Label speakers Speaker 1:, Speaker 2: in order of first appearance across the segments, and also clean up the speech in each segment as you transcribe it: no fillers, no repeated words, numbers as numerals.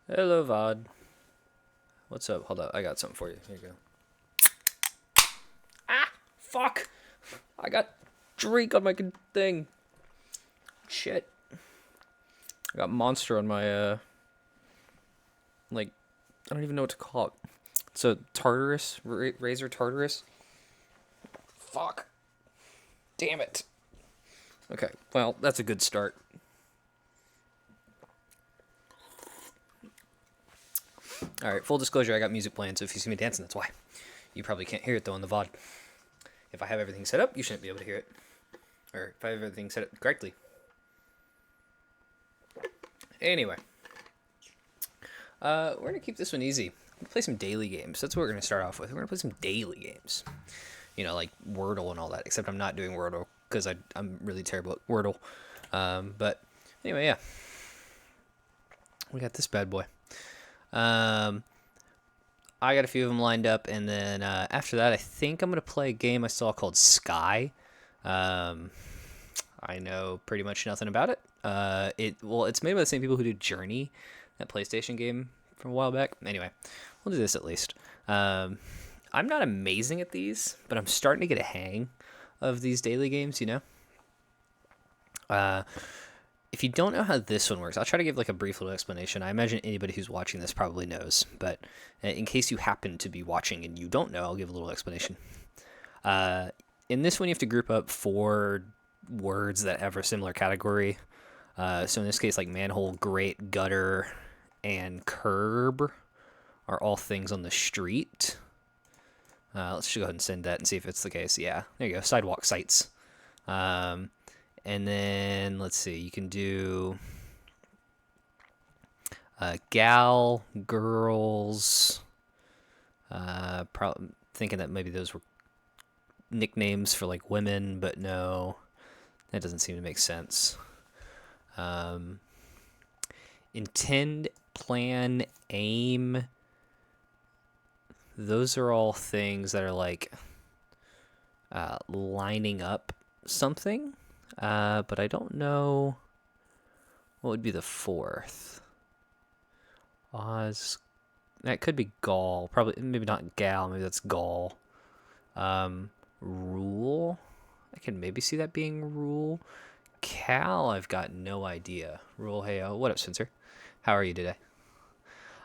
Speaker 1: Hello, Vod. What's up? Hold up. I got something for you. Here you go. Ah! Fuck! I got drink on my thing. Shit. I got monster on my, like, I don't even know what to call it. It's a Tartarus, Razor Tartarus. Fuck. Damn it. Okay, well, that's a good start. Alright, full disclosure, I got music playing, so if you see me dancing, that's why. You probably can't hear it, though, in the VOD. If I have everything set up, you shouldn't be able to hear it. Or if I have everything set up correctly. Anyway. We're going to keep this one easy. We'll play some daily games. That's what we're going to start off with. We're going to play some daily games. You know, like Wordle and all that. Except I'm not doing Wordle because I'm really terrible at Wordle. But anyway, yeah. We got this bad boy. I got a few of them lined up. And then after that, I think I'm going to play a game I saw called Sky. I know pretty much nothing about it. It's made by the same people who do Journey, that PlayStation game from a while back. Anyway, we'll do this at least. I'm not amazing at these, but I'm starting to get a hang of these daily games, you know? If you don't know how this one works, I'll try to give like a brief little explanation. I imagine anybody who's watching this probably knows, but in case you happen to be watching and you don't know, I'll give a little explanation. In this one, you have to group up 4 words that have a similar category. So in this case, like manhole, grate, gutter, and curb are all things on the street. Let's just go ahead and send that and see if it's the case. Yeah, there you go. Sidewalk sites. And then let's see. You can do gal, girls. Thinking that maybe those were nicknames for like women, but no, that doesn't seem to make sense. Intend, plan, aim. Those are all things that are like lining up something, but I don't know what would be the 4th. Oz. That could be gall. Probably, maybe not gal. Maybe that's gall. Rule. I can maybe see that being rule. Cal, I've got no idea. Rule, hey, what up, Spencer? How are you today?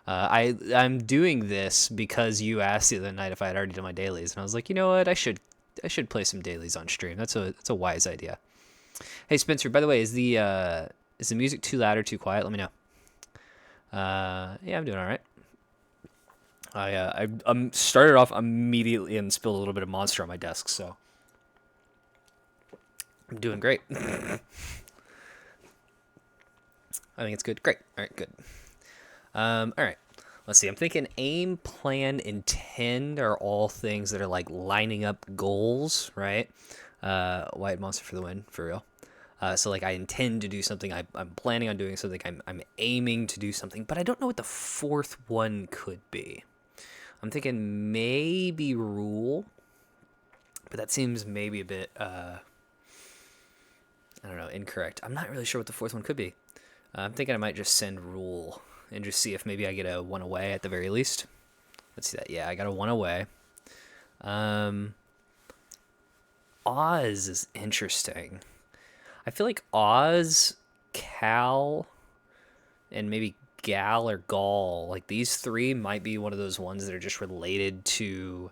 Speaker 1: I'm doing this because you asked the other night if I had already done my dailies, and I was like, you know what, I should play some dailies on stream. That's a wise idea. Hey Spencer, by the way, is the music too loud or too quiet? Let me know. Yeah, I'm doing all right. I started off immediately and spilled a little bit of monster on my desk, so I'm doing great. I think it's good. Great. All right, good. All right. Let's see. I'm thinking aim, plan, intend are all things that are like lining up goals, right? White monster for the win, for real. So like I intend to do something. I'm planning on doing something. I'm aiming to do something, but I don't know what the 4th one could be. I'm thinking maybe rule, but that seems maybe a bit I don't know, incorrect. I'm not really sure what the 4th one could be. I'm thinking I might just send rule and just see if maybe I get a 1 away at the very least. Let's see that. Yeah, I got a 1 away. Oz is interesting. I feel like Oz, Cal, and maybe gal or gall, like these 3 might be one of those ones that are just related to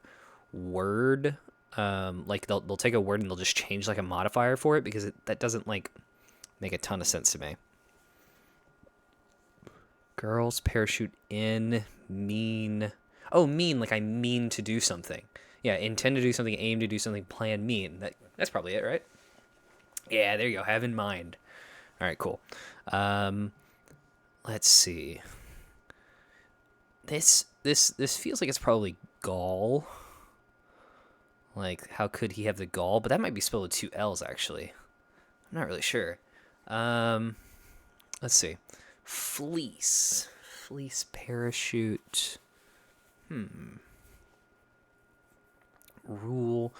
Speaker 1: word. Like they'll take a word and they'll just change like a modifier for it because that doesn't like make a ton of sense to me. Girls parachute in, mean. Oh, mean, like I mean to do something. Yeah, intend to do something, aim to do something, plan, mean. That's probably it, right? Yeah, there you go. Have in mind. All right, cool. Let's see. This feels like it's probably gall. Like, how could he have the gall? But that might be spelled with 2 L's, actually. I'm not really sure. Let's see. Fleece. Fleece parachute. Rule.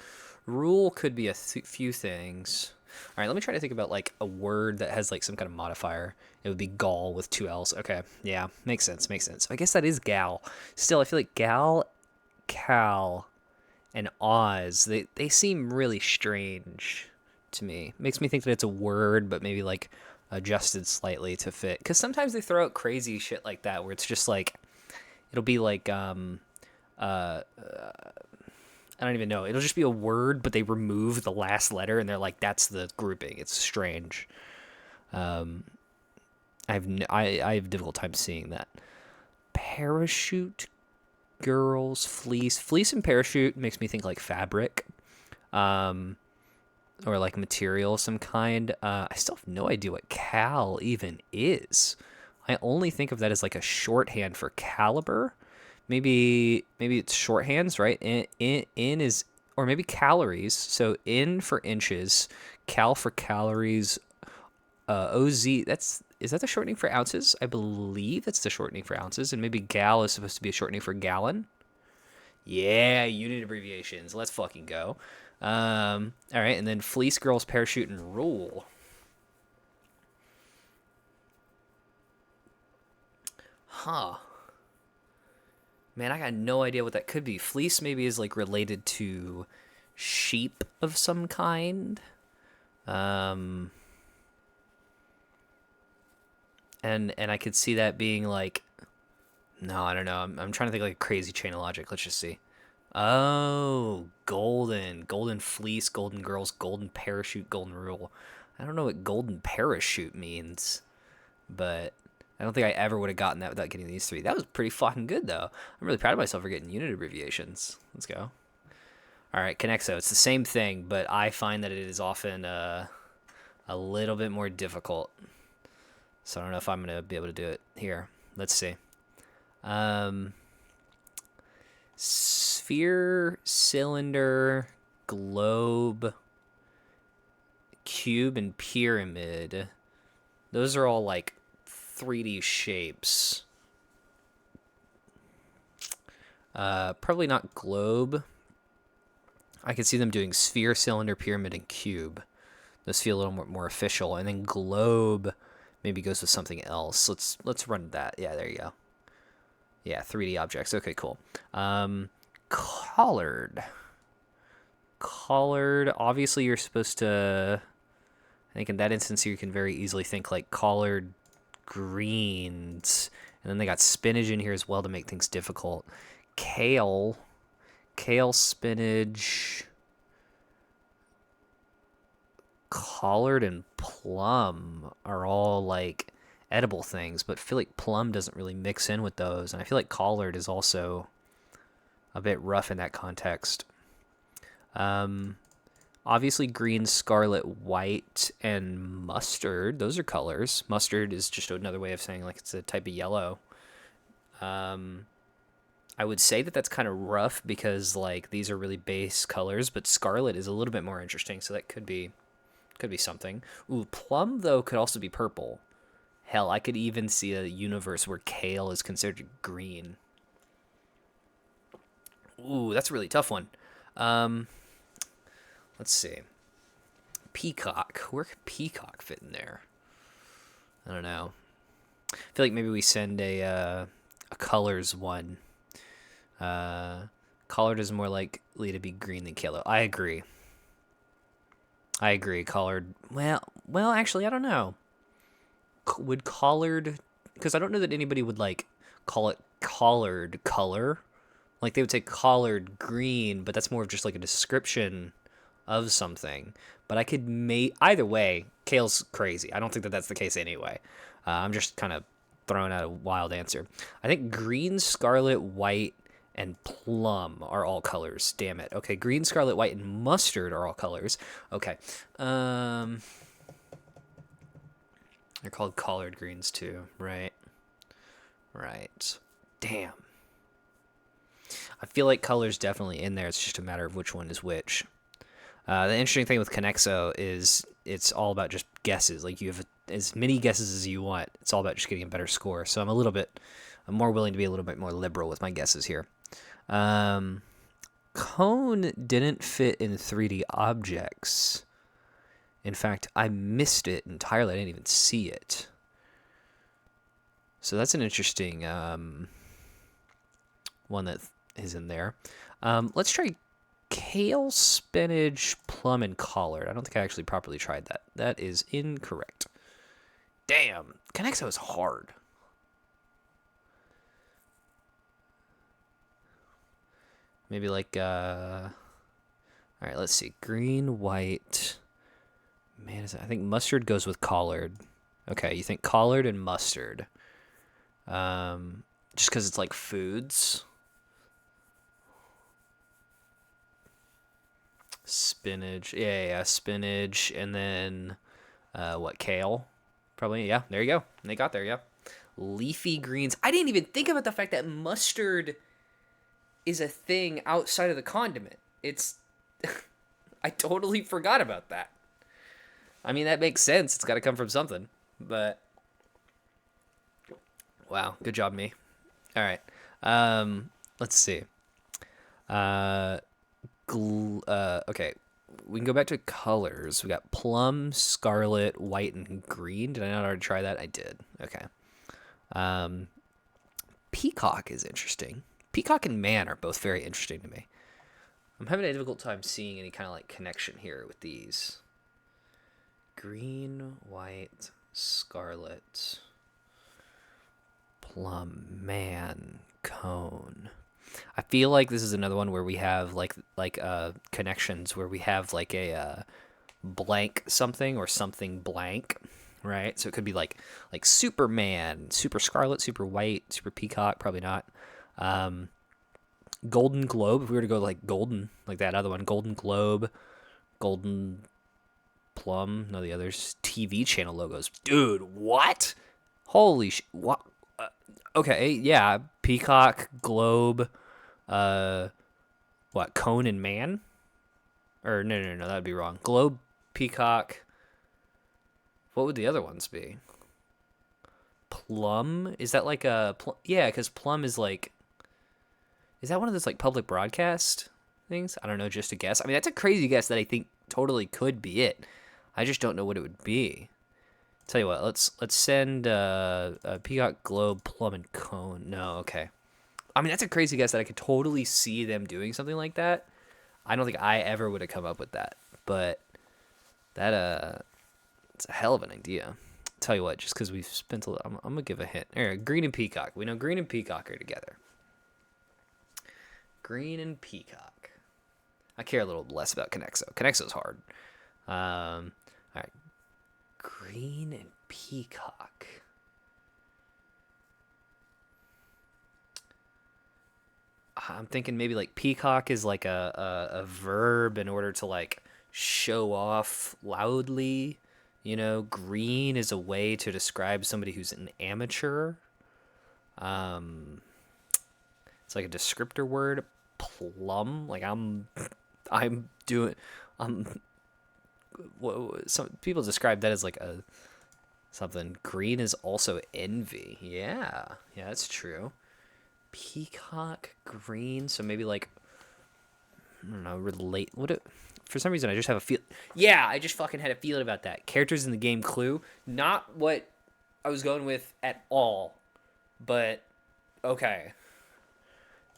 Speaker 1: Rule could be a few things. All right, let me try to think about like a word that has like some kind of modifier. It would be gall with two L's. Okay, yeah, makes sense. Makes sense. I guess that is gal. Still, I feel like gal, cal, and Oz. They seem really strange to me. Makes me think that it's a word, but maybe like adjusted slightly to fit. Because sometimes they throw out crazy shit like that, where it's just like it'll be like uh I don't even know. It'll just be a word, but they remove the last letter, and they're like, "That's the grouping." It's strange. Um, I have a difficult time seeing that. Parachute girls, fleece and parachute makes me think like fabric, um, or like material of some kind. I still have no idea what cal even is. I only think of that as like a shorthand for caliber. Maybe it's shorthands, right? In is, or maybe calories. So in for inches, cal for calories, oz. Is that the shortening for ounces? I believe that's the shortening for ounces, and maybe gal is supposed to be a shortening for gallon. Yeah, unit abbreviations. Let's fucking go. All right, and then fleece girls, parachute, and rule. Huh. Man, I got no idea what that could be. Fleece maybe is like related to sheep of some kind. Um, and I could see that being like, no, I don't know. I'm trying to think like a crazy chain of logic. Let's just see. Oh, golden fleece, golden girls, golden parachute, golden rule. I don't know what golden parachute means, but I don't think I ever would have gotten that without getting these three. That was pretty fucking good though. I'm really proud of myself for getting unit abbreviations. Let's go. All right, Connexo. It's the same thing, but I find that it is often a little bit more difficult. So I don't know if I'm gonna be able to do it here. Let's see. Um, sphere, cylinder, globe, cube, and pyramid. Those are all like 3D shapes. Probably not globe. I could see them doing sphere, cylinder, pyramid, and cube. Those feel a little more official. And then globe maybe goes with something else. Let's run that. Yeah, there you go. Yeah, 3D objects. Okay, cool. Collared. Collared. Obviously, you're supposed to. I think in that instance, you can very easily think like collared greens. And then they got spinach in here as well to make things difficult. Kale, spinach, collard, and plum are all like edible things, but I feel like plum doesn't really mix in with those. And I feel like collard is also a bit rough in that context. Obviously green, scarlet, white, and mustard. Those are colors. Mustard is just another way of saying like it's a type of yellow. I would say that that's kind of rough because like these are really base colors, but scarlet is a little bit more interesting, so that could be something. Ooh, plum though could also be purple. Hell, I could even see a universe where kale is considered green. Ooh, that's a really tough one. Let's see. Peacock. Where could peacock fit in there? I don't know. I feel like maybe we send a colors one. Collard is more likely to be green than yellow. I agree. Collard. Well, actually, I don't know. Would collard? Because I don't know that anybody would like call it collard color. Like they would say collard green, but that's more of just like a description of something. But I could make either way. Kale's crazy. I don't think that that's the case anyway. I'm just kind of throwing out a wild answer. I think green, scarlet, white, and plum are all colors. Damn it. Okay, green, scarlet, white, and mustard are all colors. Okay. They're called collard greens too, right? Right. Damn. I feel like color's definitely in there. It's just a matter of which one is which. The interesting thing with Connexo is it's all about just guesses. Like you have as many guesses as you want. It's all about just getting a better score. So I'm more willing to be a little bit more liberal with my guesses here. Cone didn't fit in 3D objects. In fact, I missed it entirely. I didn't even see it. So that's an interesting one that is in there. Let's try kale, spinach, plum, and collard. I don't think I actually properly tried that. That is incorrect. Damn, Conexo is hard. Maybe like, all right, let's see. Green, white. Man, I think mustard goes with collard. Okay, you think collard and mustard. Just because it's like foods. Spinach. Yeah, spinach. And then, what, kale? Probably, yeah, there you go. They got there, yeah. Leafy greens. I didn't even think about the fact that mustard is a thing outside of the condiment. It's... I totally forgot about that. I mean, that makes sense. It's got to come from something. But... wow, good job, me. All right. Let's see. Okay. We can go back to colors. We got plum, scarlet, white, and green. Did I not already try that? I did. Okay. Peacock is interesting. Peacock and man are both very interesting to me. I'm having a difficult time seeing any kind of like connection here with these. Green, white, scarlet, plum, man, cone. I feel like this is another one where we have like connections where we have like a blank something or something blank, right? So it could be like Superman, super scarlet, super white, super peacock, probably not. Golden Globe, if we were to go like golden, like that other one, Golden Globe, Golden Plum, no, the others, TV channel logos. Dude, what? Holy what? Okay, yeah, Peacock, Globe, what, Cone and Man? Or no, that'd be wrong. Globe, Peacock. What would the other ones be? Plum? Is that like a yeah, because Plum is like, is that one of those like public broadcast things? I don't know, just a guess. I mean, that's a crazy guess that I think totally could be it. I just don't know what it would be. Tell you what, let's send a Peacock, Globe, Plum, and Cone. No, okay. I mean, that's a crazy guess that I could totally see them doing something like that. I don't think I ever would have come up with that, but that it's a hell of an idea. Tell you what, just because we've spent a little, I'm gonna give a hint. Green and Peacock. We know Green and Peacock are together. Green and Peacock. I care a little less about Conexo. Conexo's hard. All right. Green and Peacock. I'm thinking maybe like peacock is like a verb in order to like show off loudly. You know, green is a way to describe somebody who's an amateur. It's like a descriptor word. Plum, like I'm doing, some people describe that as like a something. Green is also envy. Yeah, that's true. Peacock, green, so maybe like, I don't know, relate. For some reason I just have a feel. Yeah, I just fucking had a feeling about that. Characters in the game Clue, not what I was going with at all, but okay.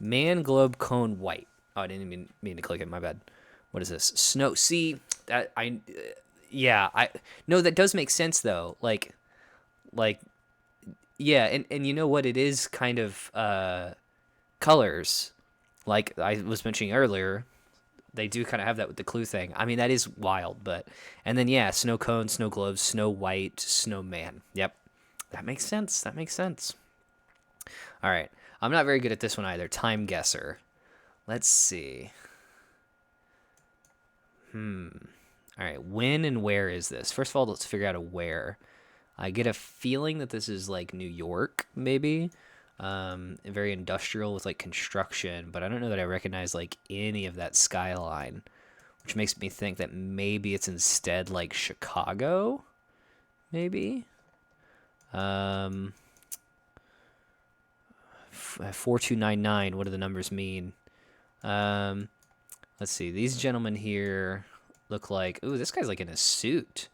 Speaker 1: Man, globe, cone, white. Oh, I didn't even mean to click it. My bad. What is this? Snow. See that yeah, no, that does make sense though. Like, yeah, and you know what? It is kind of colors. Like I was mentioning earlier, they do kind of have that with the Clue thing. I mean, that is wild, but and then yeah, snow cone, snow globes, snow white, snowman. Yep, that makes sense. That makes sense. All right, I'm not very good at this one either. Time guesser. Let's see. All right, when and where is this? First of all, let's figure out a where. I get a feeling that this is like New York, maybe. Very industrial with like construction, but I don't know that I recognize like any of that skyline, which makes me think that maybe it's instead like Chicago, maybe. 4299. What do the numbers mean? Let's see. These gentlemen here look like, ooh, this guy's like in a suit,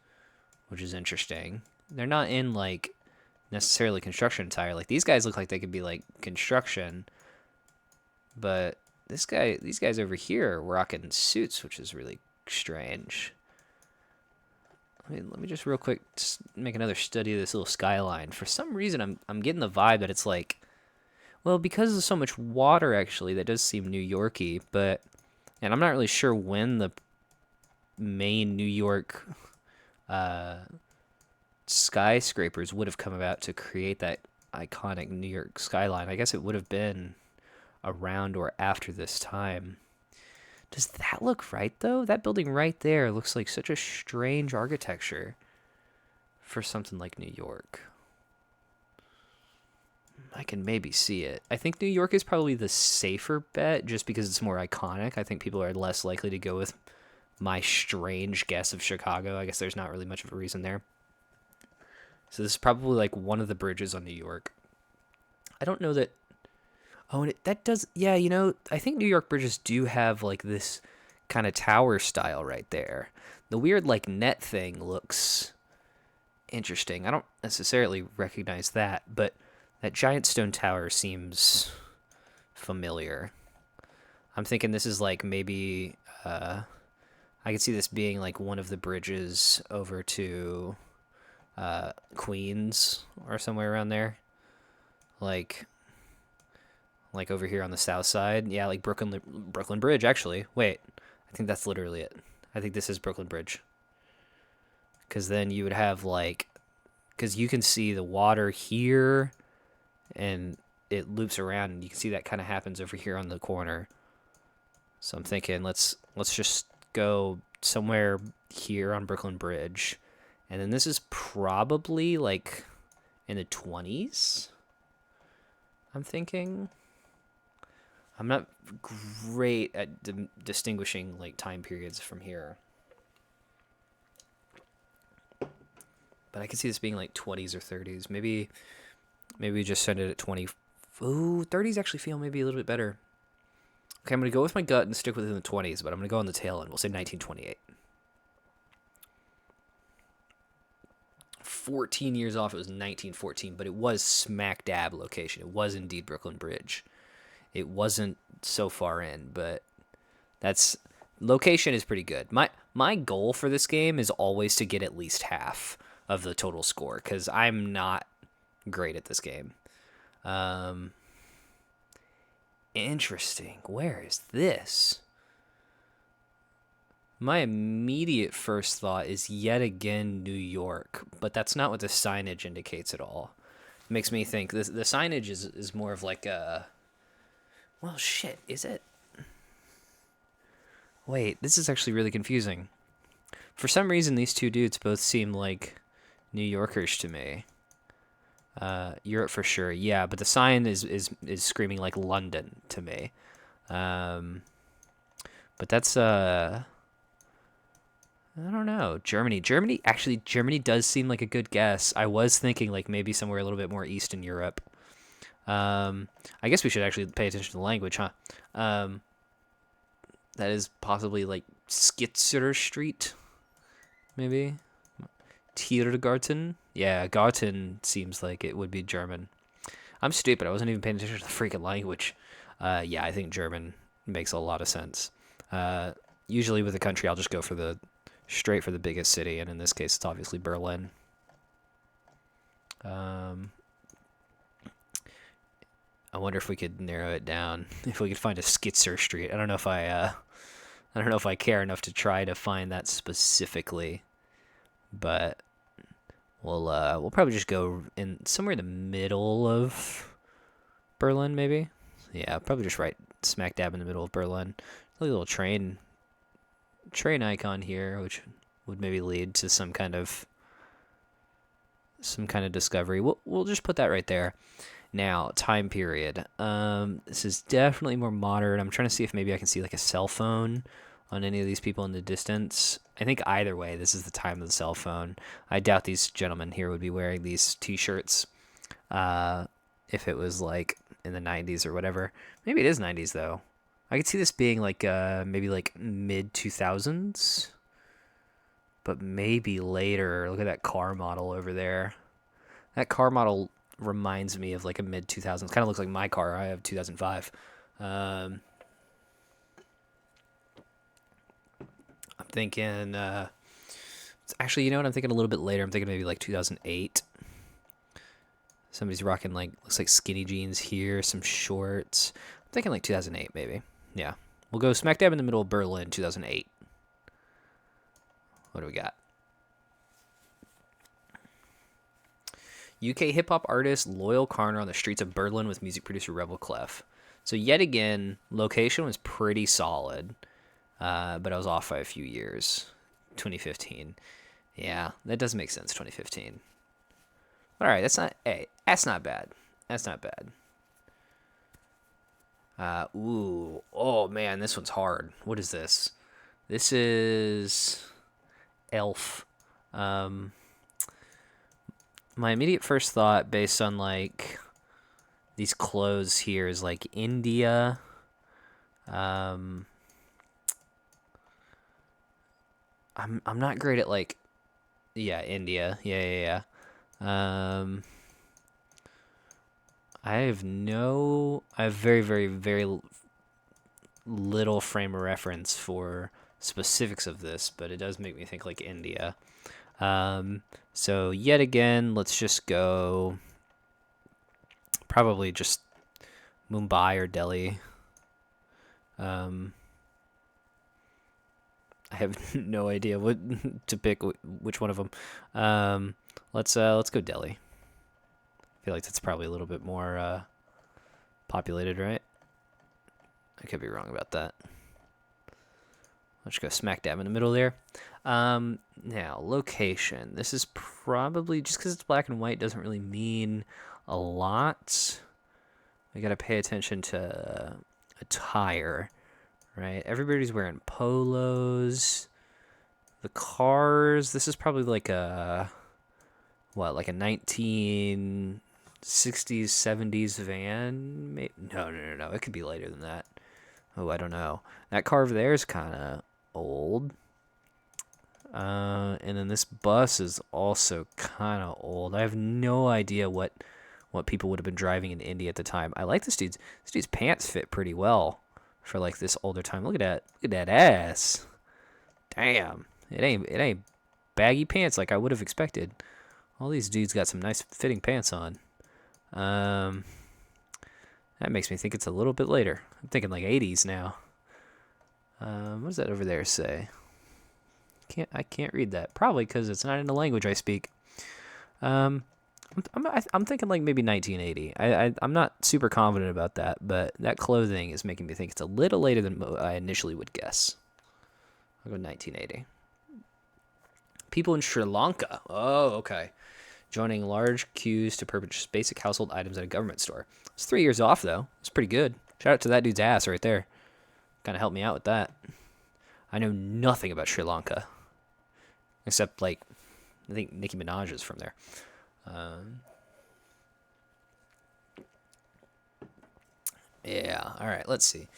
Speaker 1: which is interesting. They're not in like necessarily construction attire. Like these guys look like they could be like construction, but these guys over here are rocking suits, which is really strange. Let me just real quick make another study of this little skyline. For some reason, I'm getting the vibe that it's like, well, because of so much water, actually, that does seem New Yorky. But, and I'm not really sure when the main New York skyscrapers would have come about to create that iconic New York skyline. I guess it would have been around or after this time. Does that look right, though? That building right there looks like such a strange architecture for something like New York. I can maybe see it. I think New York is probably the safer bet just because it's more iconic. I think people are less likely to go with my strange guess of Chicago. I guess there's not really much of a reason there. So this is probably like one of the bridges on New York. I don't know that. Oh, and that does. Yeah, you know, I think New York bridges do have like this kind of tower style right there. The weird like net thing looks interesting. I don't necessarily recognize that, but that giant stone tower seems familiar. I'm thinking this is like maybe I could see this being like one of the bridges over to Queens or somewhere around there. Like over here on the south side. Yeah, like Brooklyn Bridge actually. Wait. I think that's literally it. I think this is Brooklyn Bridge. Cuz then you would have like cuz you can see the water here and it loops around and you can see that kind of happens over here on the corner. So I'm thinking let's just go somewhere here on Brooklyn Bridge. And then this is probably like in the 20s. I'm thinking. I'm not great at distinguishing like time periods from here. But I could see this being like 20s or 30s. Maybe we just send it at 20. Ooh, 30s actually feel maybe a little bit better. Okay, I'm going to go with my gut and stick within the 20s, but I'm going to go on the tail end. We'll say 1928. 14 years off, it was 1914, but it was smack dab location. It was indeed Brooklyn Bridge. It wasn't so far in, but that's location is pretty good. My goal for this game is always to get at least half of the total score because I'm not great at this game. Interesting. Where is this? My immediate first thought is yet again New York, but that's not what the signage indicates at all. It makes me think the signage is more of like a. Well, shit, is it? Wait, this is actually really confusing. For some reason, these two dudes both seem like New Yorkers to me. Europe for sure, yeah, but the sign is screaming like London to me. But that's I don't know. Germany does seem like a good guess. I was thinking like maybe somewhere a little bit more Eastern Europe. I guess we should actually pay attention to the language, huh? That is possibly like Skitzer Street, maybe. Tiergarten. Yeah, Garten seems like it would be German. I'm stupid. I wasn't even paying attention to the freaking language. Yeah, I think German makes a lot of sense. Usually with a country, I'll just go straight for the biggest city, and in this case, it's obviously Berlin. I wonder if we could narrow it down. If we could find a Skitzer Street. I don't know if I care enough to try to find that specifically, but we'll probably just go in somewhere in the middle of Berlin, maybe. Yeah, probably just right smack dab in the middle of Berlin. A little train icon here, which would maybe lead to some kind of discovery. We'll just put that right there. Now, time period. This is definitely more modern. I'm trying to see if maybe I can see like a cell phone on any of these people in the distance. I think either way, this is the time of the cell phone. I doubt these gentlemen here would be wearing these t-shirts if it was like in the 90s or whatever. Maybe it is 90s though. I could see this being like maybe like mid 2000s. but maybe later. Look at that car model over there. That car model reminds me of like a mid 2000s. Kind of looks like my car. I have 2005. I'm thinking. Actually, you know what? I'm thinking a little bit later. I'm thinking maybe like 2008. Somebody's rocking like looks like skinny jeans here, some shorts. I'm thinking like 2008 maybe. Yeah, we'll go smack dab in the middle of Berlin, 2008. What do we got? UK hip hop artist Loyal Carner on the streets of Berlin with music producer Rebel Clef. So yet again, location was pretty solid, but I was off by a few years. 2015. Yeah, that does make sense. 2015. All right, that's not. Hey, that's not bad. That's not bad. Ooh. Oh man, this one's hard. What is this? This is Elf. Um, my immediate first thought, based on like these clothes here, is like India. I'm not great at like, yeah, India. Yeah. I have very, very, very little frame of reference for specifics of this, but it does make me think like India. So yet again, let's just go probably just Mumbai or Delhi. I have no idea what to pick, which one of them. Let's go Delhi. I feel like that's probably a little bit more populated, right? I could be wrong about that. Let's go smack dab in the middle there. Now, location. This is probably, just because it's black and white doesn't really mean a lot. We got to pay attention to attire, right? Everybody's wearing polos. The cars, this is probably like a 1960s, 70s van? Maybe, no. It could be later than that. Oh, I don't know. That car over there is kind of old. And then this bus is also kind of old. I have no idea what people would have been driving in India at the time. I like this dude's pants fit pretty well for like this older time. Look at that ass. Damn. It ain't baggy pants like I would have expected. All these dudes got some nice fitting pants on. That makes me think it's a little bit later. I'm thinking like 80s now. What does that over there say? I can't read that. Probably because it's not in the language I speak. I'm thinking like maybe 1980. I'm not super confident about that, but that clothing is making me think it's a little later than I initially would guess. I'll go 1980. People in Sri Lanka. Oh, okay. Joining large queues to purchase basic household items at a government store. It's 3 years off, though. It's pretty good. Shout out to that dude's ass right there. Kind of helped me out with that. I know nothing about Sri Lanka. Except, like, I think Nicki Minaj is from there. Yeah, all right, let's see.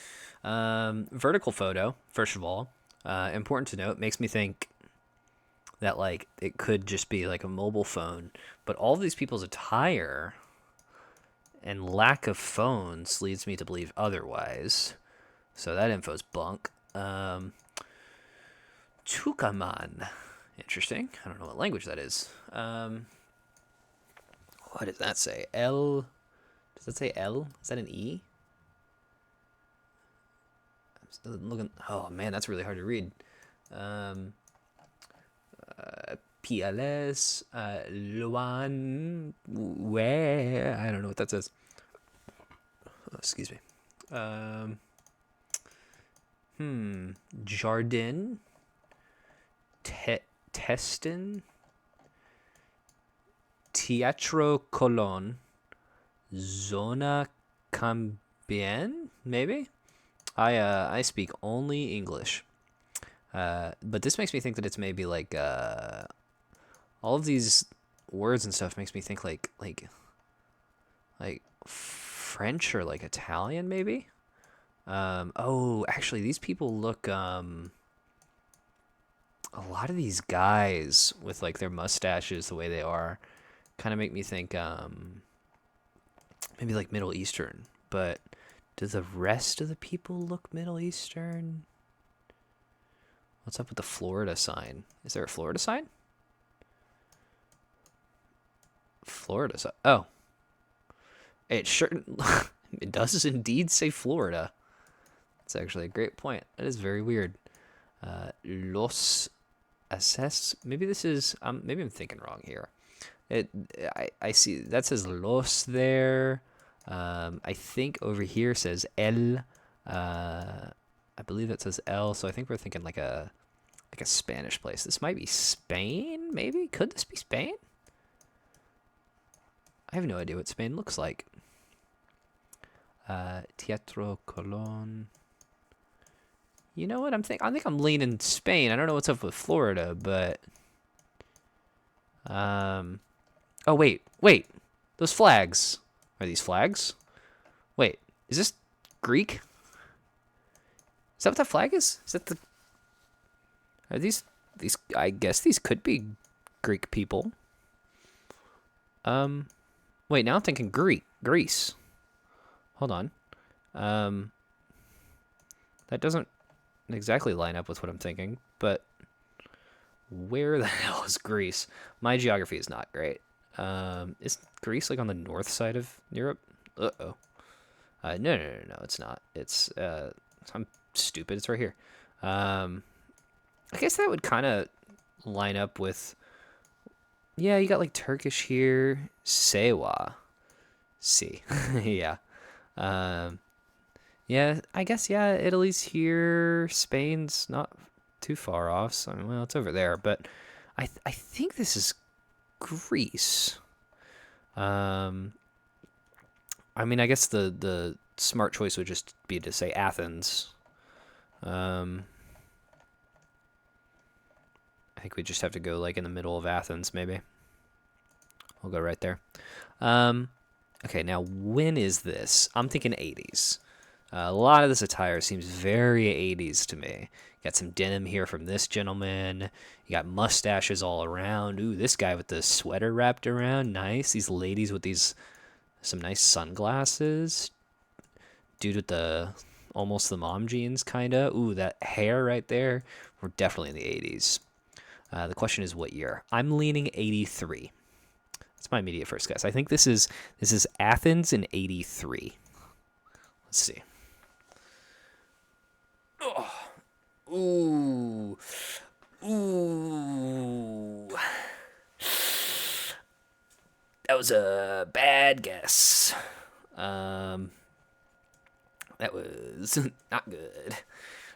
Speaker 1: Vertical photo, first of all. Important to note, makes me think that like it could just be like a mobile phone, but all of these people's attire and lack of phones leads me to believe otherwise. So that info's bunk. Tukaman. Interesting. I don't know what language that is. What does that say? L. Does that say L? Is that an E? I'm still looking. Oh man, that's really hard to read. PLS, Luan, where? I don't know what that says. Oh, excuse me. Jardin, Teston, Teatro Colon, Zona Cambien, maybe? I speak only English. But this makes me think that it's maybe like all of these words and stuff makes me think like French or like Italian maybe. Oh, actually, these people look a lot of these guys with like their mustaches the way they are kind of make me think maybe like Middle Eastern, but do the rest of the people look Middle Eastern? What's up with the Florida sign? Is there a Florida sign? Florida sign. Oh, it sure it does indeed say Florida. It's actually a great point. That is very weird. Los Assess. Maybe this is. Maybe I'm thinking wrong here. It. I see that says Los there. I think over here says El. I believe that says El. So I think we're thinking like a Spanish place. This might be Spain. Maybe could this be Spain? I have no idea what Spain looks like. Teatro Colón. You know what? I think I'm leaning Spain. I don't know what's up with Florida, but oh wait. Those flags. Are these flags? Wait, is this Greek? Is that what that flag is? Is that the Are these I guess these could be Greek people. Wait, now I'm thinking Greece. Hold on. That doesn't exactly line up with what I'm thinking, but where the hell is Greece? My geography is not great. Is Greece like on the north side of Europe? Uh-oh. No, it's not. It's, I'm stupid. It's right here. I guess that would kind of line up with, yeah, you got like Turkish here. Sewa. See. Yeah. Yeah, I guess, yeah, Italy's here. Spain's not too far off. So, well, it's over there. But I think this is Greece. I mean, I guess the smart choice would just be to say Athens. I think we just have to go like in the middle of Athens, maybe. We'll go right there. Okay, now when is this? I'm thinking 80s. A lot of this attire seems very 80s to me. Got some denim here from this gentleman. You got mustaches all around. Ooh, this guy with the sweater wrapped around. Nice. These ladies with these some nice sunglasses. Dude with the almost the mom jeans, kind of. Ooh, that hair right there. We're definitely in the 80s. The question is what year? I'm leaning 83. That's my immediate first guess. I think this is Athens in 83. Let's see. Oh. Ooh. That was a bad guess. That was not good.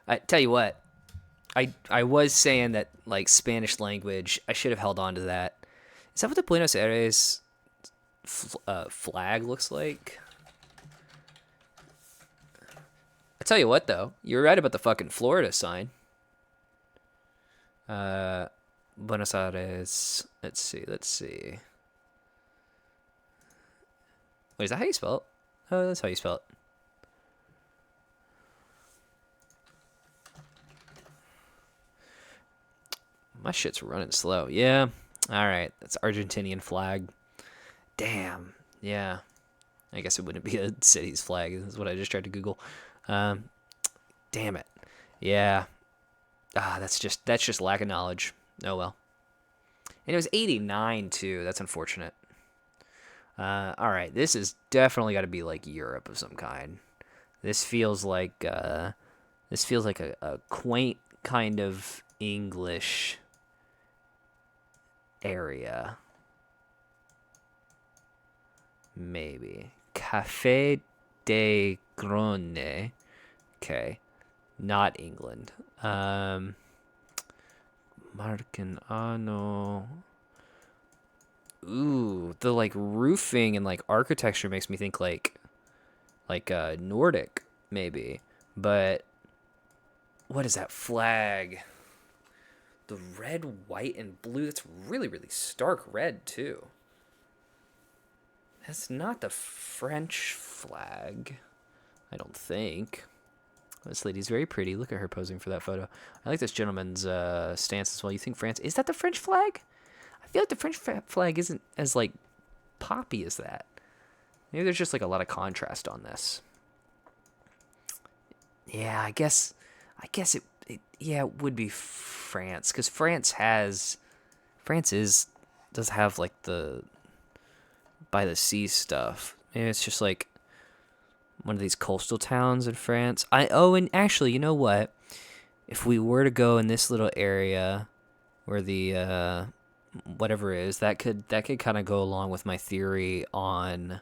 Speaker 1: I tell you what, I was saying that like Spanish language, I should have held on to that. Is that what the Buenos Aires flag looks like? I tell you what though, you're right about the fucking Florida sign. Buenos Aires. Let's see. Wait, is that how you spell it? Oh, that's how you spell it. My shit's running slow. Yeah. All right. That's Argentinian flag. Damn. Yeah. I guess it wouldn't be a city's flag. Is what I just tried to Google. Damn it. Yeah. That's just lack of knowledge. Oh well. And it was 89 too. That's unfortunate. All right. This is definitely got to be like Europe of some kind. This feels like a quaint kind of English area. Maybe. Cafe de Grone. Okay. Not England. Marcanano. Ooh, the like roofing and like architecture makes me think like Nordic maybe. But what is that flag? The red, white, and blue. That's really, really stark red, too. That's not the French flag, I don't think. This lady's very pretty. Look at her posing for that photo. I like this gentleman's stance as well. You think France... Is that the French flag? I feel like the French flag isn't as, like, poppy as that. Maybe there's just, like, a lot of contrast on this. Yeah, I guess it would be France. Because France does have, like, the by the sea stuff. Maybe it's just, like, one of these coastal towns in France. And actually, you know what? If we were to go in this little area where the whatever is, that could kind of go along with my theory on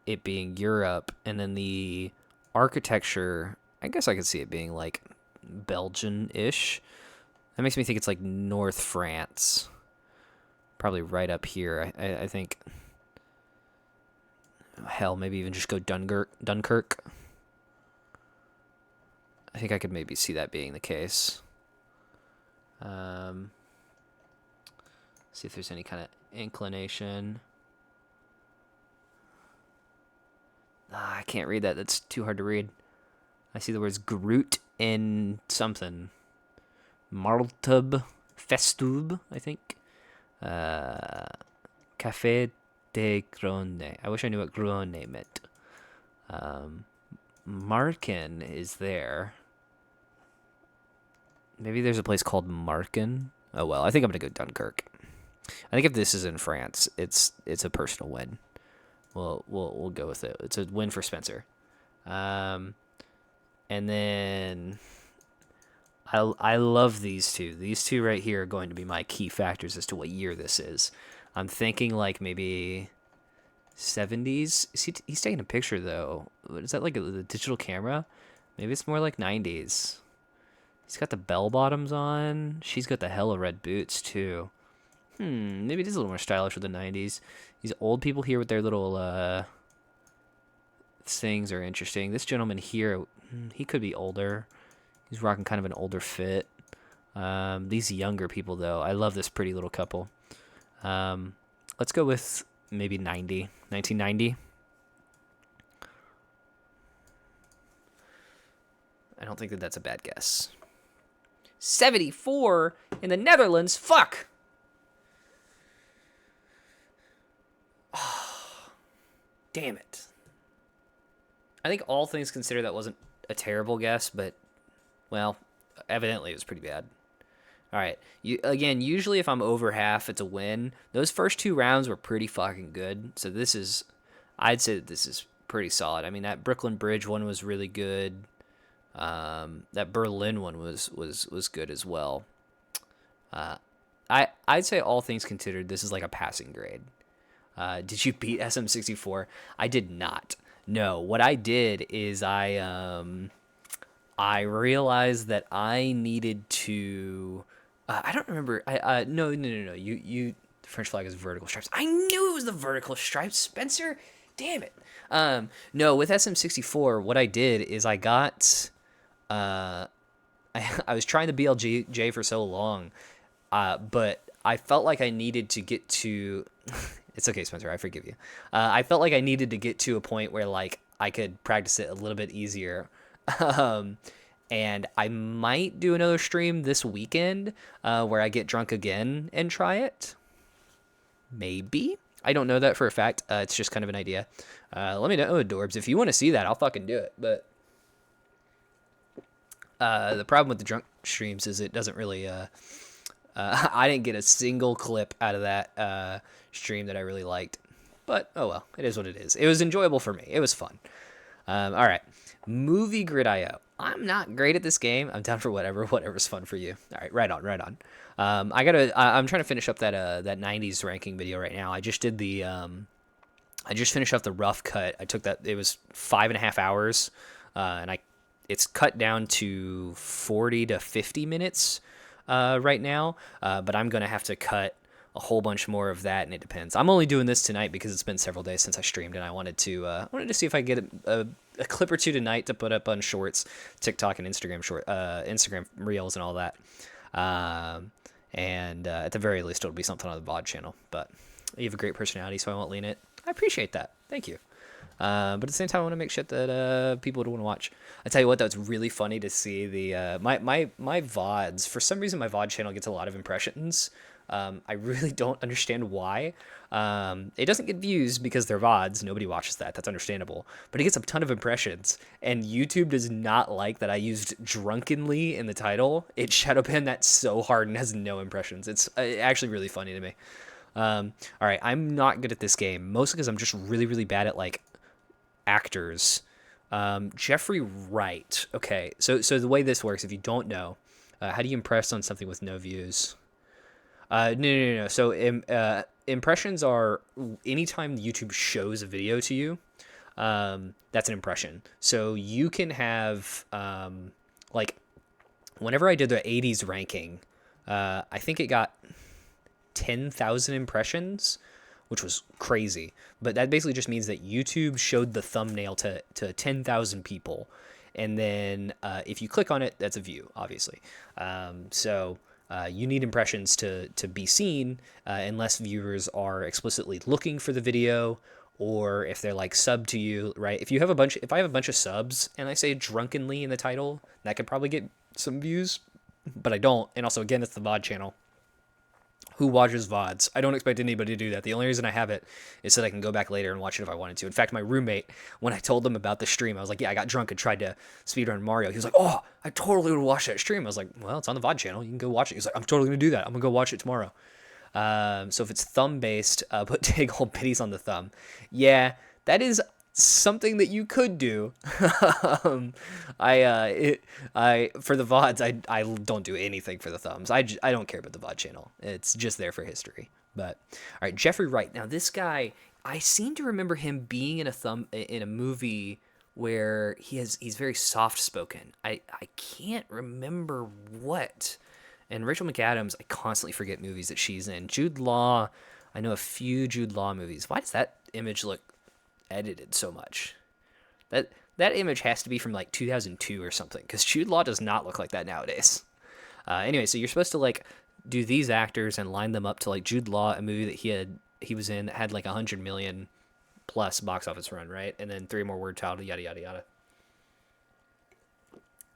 Speaker 1: it being Europe, and then the architecture, I guess I could see it being like Belgian-ish. That makes me think it's like North France. Probably right up here. I think hell, maybe even just go Dunkirk. I think I could maybe see that being the case. See if there's any kind of inclination. I can't read that. That's too hard to read. I see the words Groot and something. Marltub Festub, I think. Café de Grone. I wish I knew what Grone meant. Marken is there. Maybe there's a place called Marken. Oh well, I think I'm gonna go Dunkirk. I think if this is in France, it's a personal win. We'll go with it. It's a win for Spencer. And then I love these two. These two right here are going to be my key factors as to what year this is. I'm thinking like maybe 70s. He's taking a picture though. Is that like the digital camera? Maybe it's more like 90s. He's got the bell bottoms on. She's got the hella red boots too. Maybe it is a little more stylish with the 90s. These old people here with their little things are interesting. This gentleman here, he could be older. He's rocking kind of an older fit. These younger people, though, I love this pretty little couple. Let's go with maybe 1990. I don't think that's a bad guess. 74 in the Netherlands. Fuck! Oh, damn it. I think all things considered, that wasn't a terrible guess, but, well, evidently it was pretty bad. All right. Usually if I'm over half, it's a win. Those first two rounds were pretty fucking good. So I'd say that this is pretty solid. I mean, that Brooklyn Bridge one was really good. That Berlin one was good as well. I'd say all things considered, this is like a passing grade. Did you beat SM64? I did not. No, what I did is I realized that I needed to. I don't remember. No. You. The French flag is vertical stripes. I knew it was the vertical stripes, Spencer. Damn it. No, with SM64, what I did is I got. I was trying the BLJ for so long, but I felt like I needed to get to. It's okay, Spencer. I forgive you. I felt like I needed to get to a point where like I could practice it a little bit easier. And I might do another stream this weekend where I get drunk again and try it. Maybe. I don't know that for a fact. It's just kind of an idea. Let me know, Adorbs. If you want to see that, I'll fucking do it. But the problem with the drunk streams is it doesn't really... I didn't get a single clip out of that stream that I really liked. But, oh well. It is what it is. It was enjoyable for me. It was fun. All right. Movie Grid IO. I'm not great at this game. I'm down for whatever's fun for you. All right, right on. I'm trying to finish up that 90s ranking video right now. I just did I just finished off the rough cut. I took that. It was 5.5 hours, and it's cut down to 40 to 50 minutes right now. But I'm gonna have to cut a whole bunch more of that, and it depends. I'm only doing this tonight because it's been several days since I streamed, and I wanted to see if I could get a clip or two tonight to put up on Shorts, TikTok, and Instagram Reels, and all that. And at the very least, it'll be something on the VOD channel. But you have a great personality, so I won't lean it. I appreciate that. Thank you. But at the same time, I want to make shit that people would want to watch. I tell you what, though, it's really funny to see the my VODs. For some reason, my VOD channel gets a lot of impressions. I really don't understand why. It doesn't get views because they're VODs. Nobody watches that. That's understandable. But it gets a ton of impressions. And YouTube does not like that I used drunkenly in the title. It shadow banned that so hard and has no impressions. It's actually really funny to me. All right, I'm not good at this game, mostly because I'm just really, really bad at like actors. Jeffrey Wright. Okay, so the way this works, if you don't know, how do you impress on something with no views? No. So impressions are anytime YouTube shows a video to you, that's an impression. So you can have like whenever I did the 80s ranking, I think it got 10,000 impressions, which was crazy. But that basically just means that YouTube showed the thumbnail to 10,000 people. And then if you click on it, that's a view, obviously. So you need impressions to be seen unless viewers are explicitly looking for the video or if they're like sub to you, right? If I have a bunch of subs and I say drunkenly in the title, that could probably get some views, but I don't. And also, again, it's the VOD channel. Who watches VODs? I don't expect anybody to do that. The only reason I have it is so that I can go back later and watch it if I wanted to. In fact, my roommate, when I told him about the stream, I was like, yeah, I got drunk and tried to speedrun Mario. He was like, oh, I totally would watch that stream. I was like, well, it's on the VOD channel. You can go watch it. He's like, I'm totally going to do that. I'm going to go watch it tomorrow. So if it's thumb-based, put big old biddies on the thumb. Yeah, that is something that you could do. I for the VODs, I don't do anything for the thumbs. I don't care about the VOD channel. It's just there for history. But all right, Jeffrey Wright. Now this guy, I seem to remember him being in a movie where he's very soft spoken. I can't remember what. And Rachel McAdams, I constantly forget movies that she's in. Jude Law, I know a few Jude Law movies. Why does that image look edited so much? That image has to be from like 2002 or something, because Jude Law does not look like that nowadays. Anyway, so you're supposed to like do these actors and line them up to like Jude Law, a movie that he was in that had like 100 million plus box office run, right? And then 3 more word title, yada yada yada.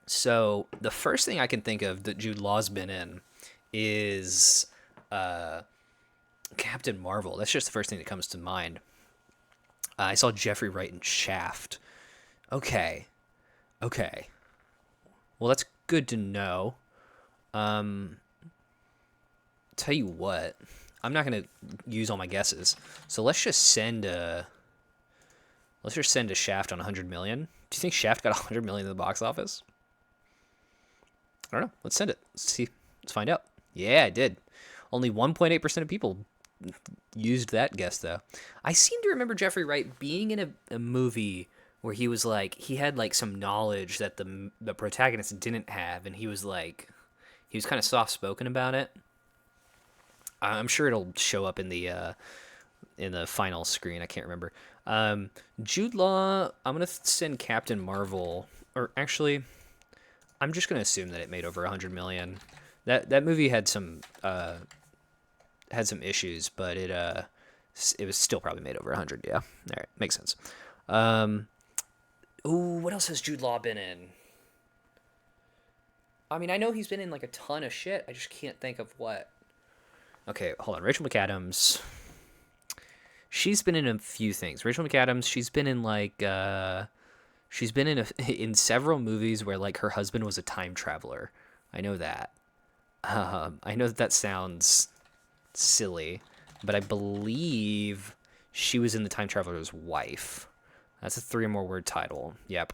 Speaker 1: So the first thing I can think of that Jude Law's been in is Captain Marvel. That's just the first thing that comes to mind. I saw Jeffrey Wright in Shaft. Okay. Well, that's good to know. Tell you what, I'm not gonna use all my guesses. So let's just send a Shaft on 100 million. Do you think Shaft got 100 million in the box office? I don't know. Let's send it. Let's see. Let's find out. Yeah, I did. Only 1.8% of people used that guess, though. I seem to remember Jeffrey Wright being in a movie where he was like, he had like some knowledge that the protagonist didn't have, and he was kind of soft spoken about it. I'm sure it'll show up in the final screen. I can't remember. Jude Law. I'm gonna send Captain Marvel, or actually, I'm just gonna assume that it made over 100 million. That movie had some issues, but it was still probably made over 100. Yeah, all right, makes sense. What else has Jude Law been in? I mean, I know he's been in like a ton of shit. I just can't think of what. Okay, hold on. Rachel McAdams. She's been in a few things. Rachel McAdams. She's been in like. She's been in several movies where like her husband was a time traveler. I know that. I know that sounds silly, but I believe she was in The Time Traveler's Wife. That's a 3 or more word title. Yep.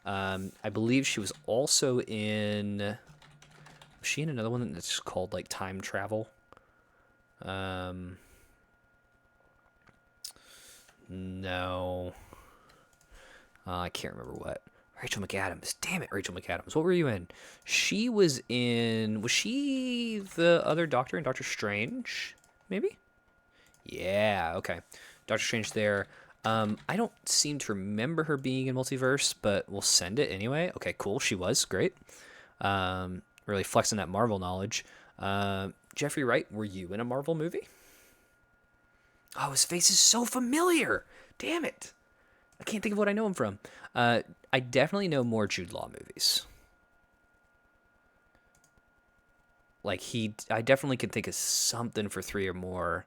Speaker 1: I believe she was also in. Was she in another one that's called like Time Travel? No. I can't remember what. Rachel McAdams. Damn it, Rachel McAdams. What were you in? She was in. Was she the other Doctor in Doctor Strange? Maybe? Yeah, okay. Doctor Strange there. I don't seem to remember her being in Multiverse, but we'll send it anyway. Okay, cool. She was. Great. Really flexing that Marvel knowledge. Jeffrey Wright, were you in a Marvel movie? Oh, his face is so familiar. Damn it. I can't think of what I know him from. I definitely know more Jude Law movies. Like I definitely can think of something for three or more,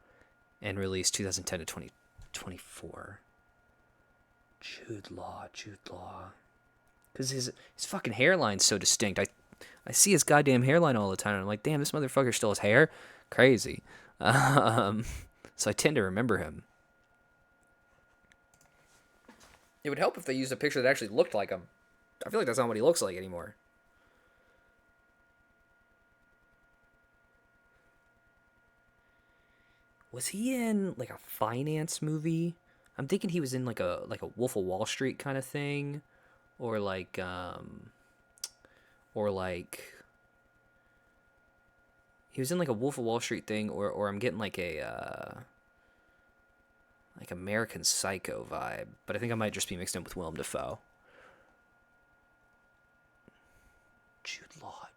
Speaker 1: and released 2010 to 2024. Jude Law, because his fucking hairline's so distinct. I see his goddamn hairline all the time, and I'm like, damn, this motherfucker still has hair. Crazy. Um, so I tend to remember him. It would help if they used a picture that actually looked like him. I feel like that's not what he looks like anymore. Was he in like a finance movie? I'm thinking he was in like a Wolf of Wall Street kind of thing, or like he was in like a Wolf of Wall Street thing, or I'm getting like a like American Psycho vibe, but I think I might just be mixed in with Willem Dafoe. Jude Law.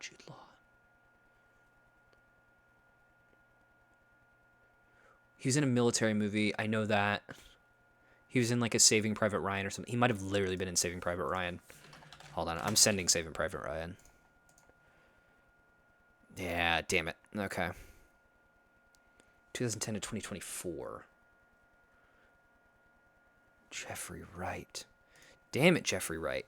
Speaker 1: He was in a military movie. I know that. He was in like a Saving Private Ryan or something. He might have literally been in Saving Private Ryan. Hold on, I'm sending Saving Private Ryan. Yeah, damn it. Okay. 2010 to 2024. Jeffrey Wright. Damn it, Jeffrey Wright.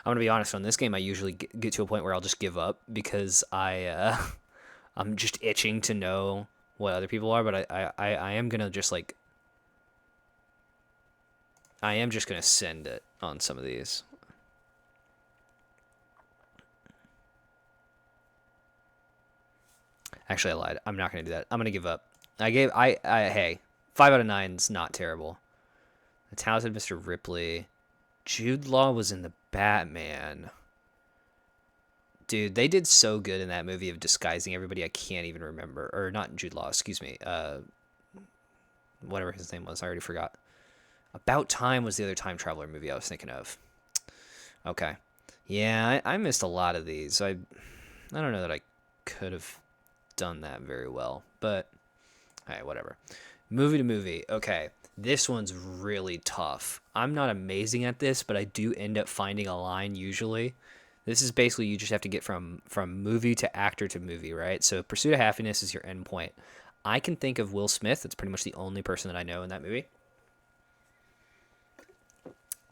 Speaker 1: I'm gonna be honest. On this game, I usually get to a point where I'll just give up because I'm just itching to know what other people are. But I am gonna just like I am just gonna send it on some of these. Actually, I lied. I'm not gonna do that. I'm gonna give up. Hey, 5 out of 9 is not terrible. The Talented Mr. Ripley. Jude Law was in the Batman. Dude, they did so good in that movie of disguising everybody. I can't even remember, or not Jude Law. Excuse me. Whatever his name was, I already forgot. About Time was the other time traveler movie I was thinking of. Okay, yeah, I missed a lot of these. I don't know that I could have done that very well, but hey, whatever. Movie to movie. Okay, this one's really tough. I'm not amazing at this, but I do end up finding a line usually. This is basically you just have to get from movie to actor to movie, right? So Pursuit of Happiness is your end point. I can think of Will Smith. That's pretty much the only person that I know in that movie.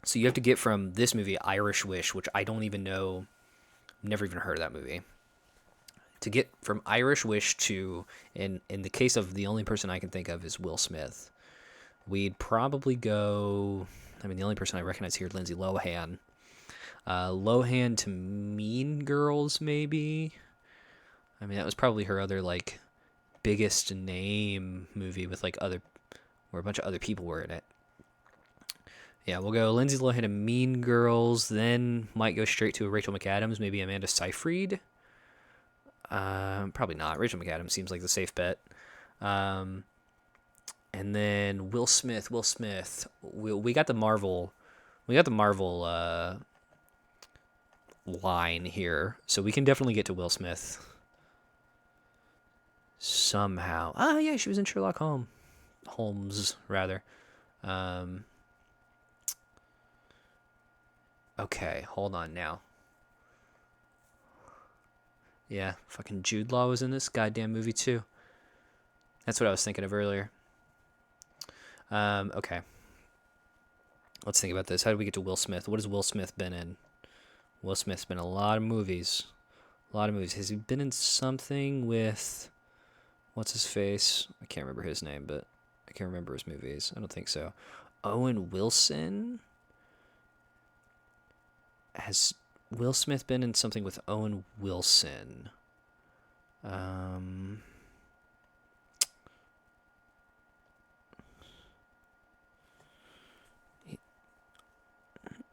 Speaker 1: So you have to get from this movie, Irish Wish, which I don't even know, never even heard of that movie. To get from Irish Wish to, in the case of the only person I can think of is Will Smith, we'd probably go. I mean, the only person I recognize here is Lindsay Lohan. Lohan to Mean Girls, maybe. I mean, that was probably her other like biggest name movie with like other, where a bunch of other people were in it. Yeah, we'll go Lindsay Lohan to Mean Girls, then might go straight to a Rachel McAdams, maybe Amanda Seyfried. Probably not. Rachel McAdams seems like the safe bet. And then Will Smith. We got the Marvel. We got the Marvel line here, so we can definitely get to Will Smith somehow. Ah, yeah, she was in Sherlock Holmes rather. Um, okay, hold on now. Yeah, fucking Jude Law was in this goddamn movie too. That's what I was thinking of earlier. Okay. Let's think about this. How did we get to Will Smith? What has Will Smith been in? Will Smith's been in a lot of movies. A lot of movies. Has he been in something with what's his face? I can't remember his name, but I can't remember his movies. I don't think so. Owen Wilson? Has Will Smith been in something with Owen Wilson?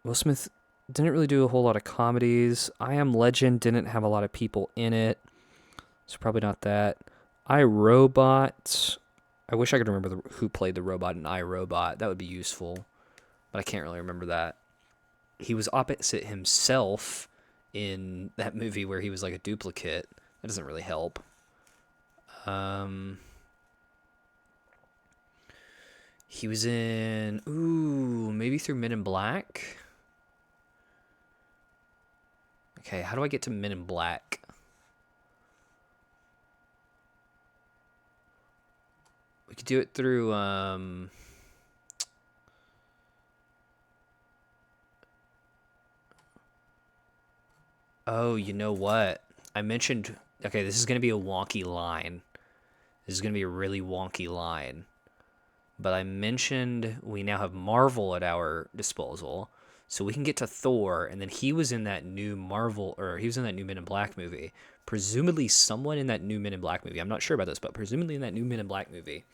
Speaker 1: Will Smith didn't really do a whole lot of comedies. I Am Legend didn't have a lot of people in it, so probably not that. I, Robot. I wish I could remember who played the robot in I, Robot. That would be useful, but I can't really remember that. he was opposite himself in that movie where he was like a duplicate. That doesn't really help. He was in maybe through Men in Black. Okay, how do I get to Men in Black? We could do it through oh, you know what? I mentioned okay, this is going to be a wonky line. This is going to be a really wonky line. But I mentioned we now have Marvel at our disposal, so we can get to Thor, and then he was in that new Marvel, or he was in that new Men in Black movie. Presumably, someone in that new Men in Black movie, I'm not sure about this, but presumably in that new Men in Black movie,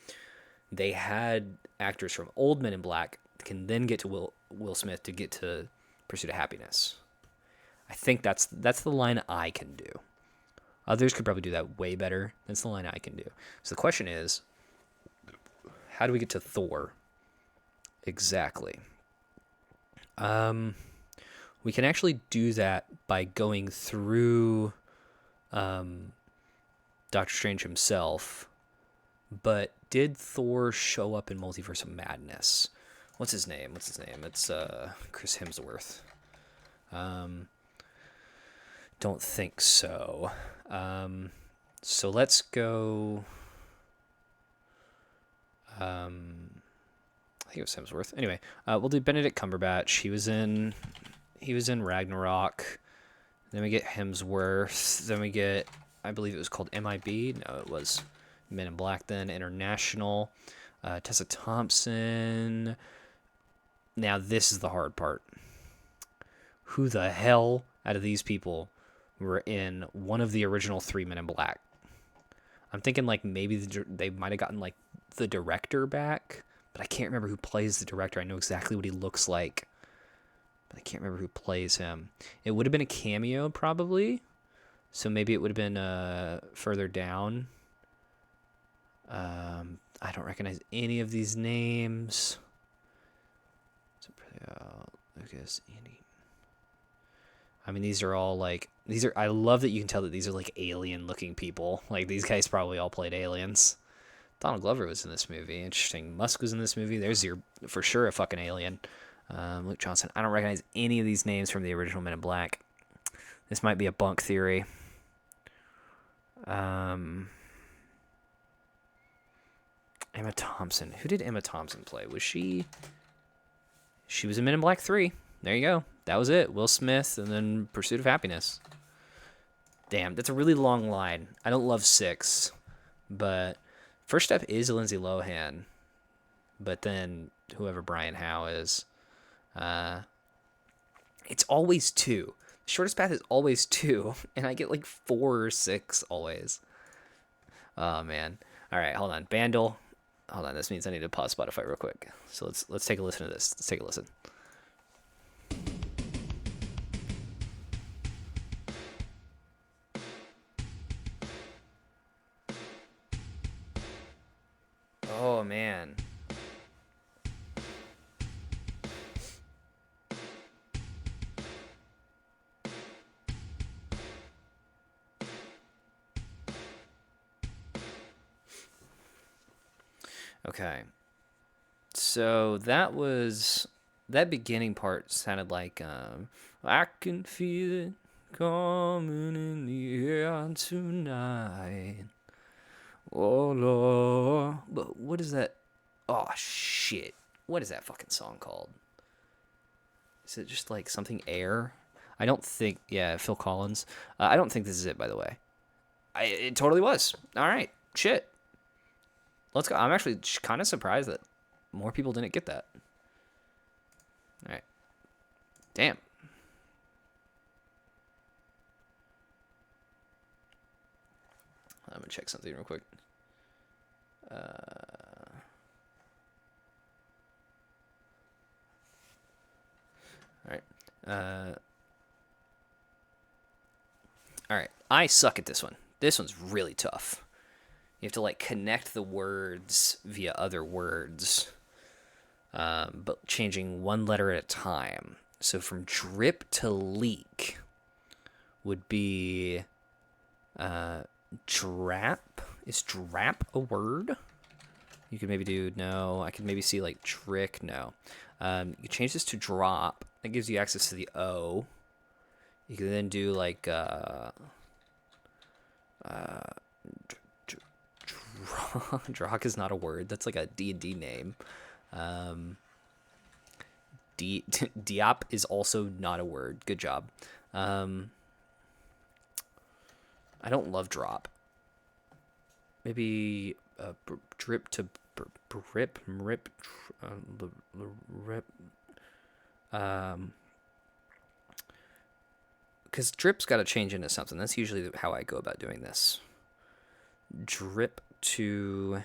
Speaker 1: they had actors from old Men in Black can then get to Will Smith to get to Pursuit of Happiness. I think that's the line I can do. Others could probably do that way better. That's the line I can do. So the question is, how do we get to Thor? Exactly. We can actually do that by going through Doctor Strange himself. But did Thor show up in Multiverse of Madness? What's his name? It's Chris Hemsworth. Don't think so. So let's go. I think it was Hemsworth. Anyway, we'll do Benedict Cumberbatch. He was in Ragnarok. Then we get Hemsworth. Then we get, I believe it was called MIB. No, it was Men in Black then. International. Tessa Thompson. Now this is the hard part. Who the hell out of these people were in one of the original 3 Men in Black? I'm thinking like maybe they might have gotten like the director back, but I can't remember who plays the director. I know exactly what he looks like, but I can't remember who plays him. It would have been a cameo probably, so maybe it would have been further down. I don't recognize any of these names. Lucas, Andy. I mean, these are all like I love that you can tell that these are like alien-looking people. Like these guys probably all played aliens. Donald Glover was in this movie. Interesting. Musk was in this movie. There's your for sure a fucking alien. Luke Johnson. I don't recognize any of these names from the original Men in Black. This might be a bunk theory. Emma Thompson. Who did Emma Thompson play? Was she? She was in Men in Black 3. There you go. That was it. Will Smith and then Pursuit of Happiness. Damn, that's a really long line. I don't love 6, but first step is Lindsay Lohan, but then whoever Brian Howe is. It's always 2. The shortest path is always 2, and I get like 4 or 6 always. Oh man. All right, hold on. Bandle. Hold on. This means I need to pause Spotify real quick. So let's take a listen to this. Let's take a listen. Oh man. Okay. So that beginning part sounded like I can feel it coming in the air tonight. Oh Lord. But what is that? Oh shit. What is that fucking song called? Is it just like something air? I don't think. Yeah, Phil Collins. I don't think this is it, by the way. It totally was. All right. Shit. Let's go. I'm actually kind of surprised that more people didn't get that. All right. Damn. I'm going to check something real quick. All right. All right. I suck at this one. This one's really tough. You have to like connect the words via other words, but changing one letter at a time. So from drip to leak would be drap. Is drap a word? You could maybe do, no, I could maybe see like trick, no. You change this to drop. That gives you access to the O. You can then do like Drock is not a word. That's like a D&D name. Diop is also not a word. Good job. I don't love drop. Maybe drip to rip. Because drip's got to change into something. That's usually how I go about doing this. Drip to...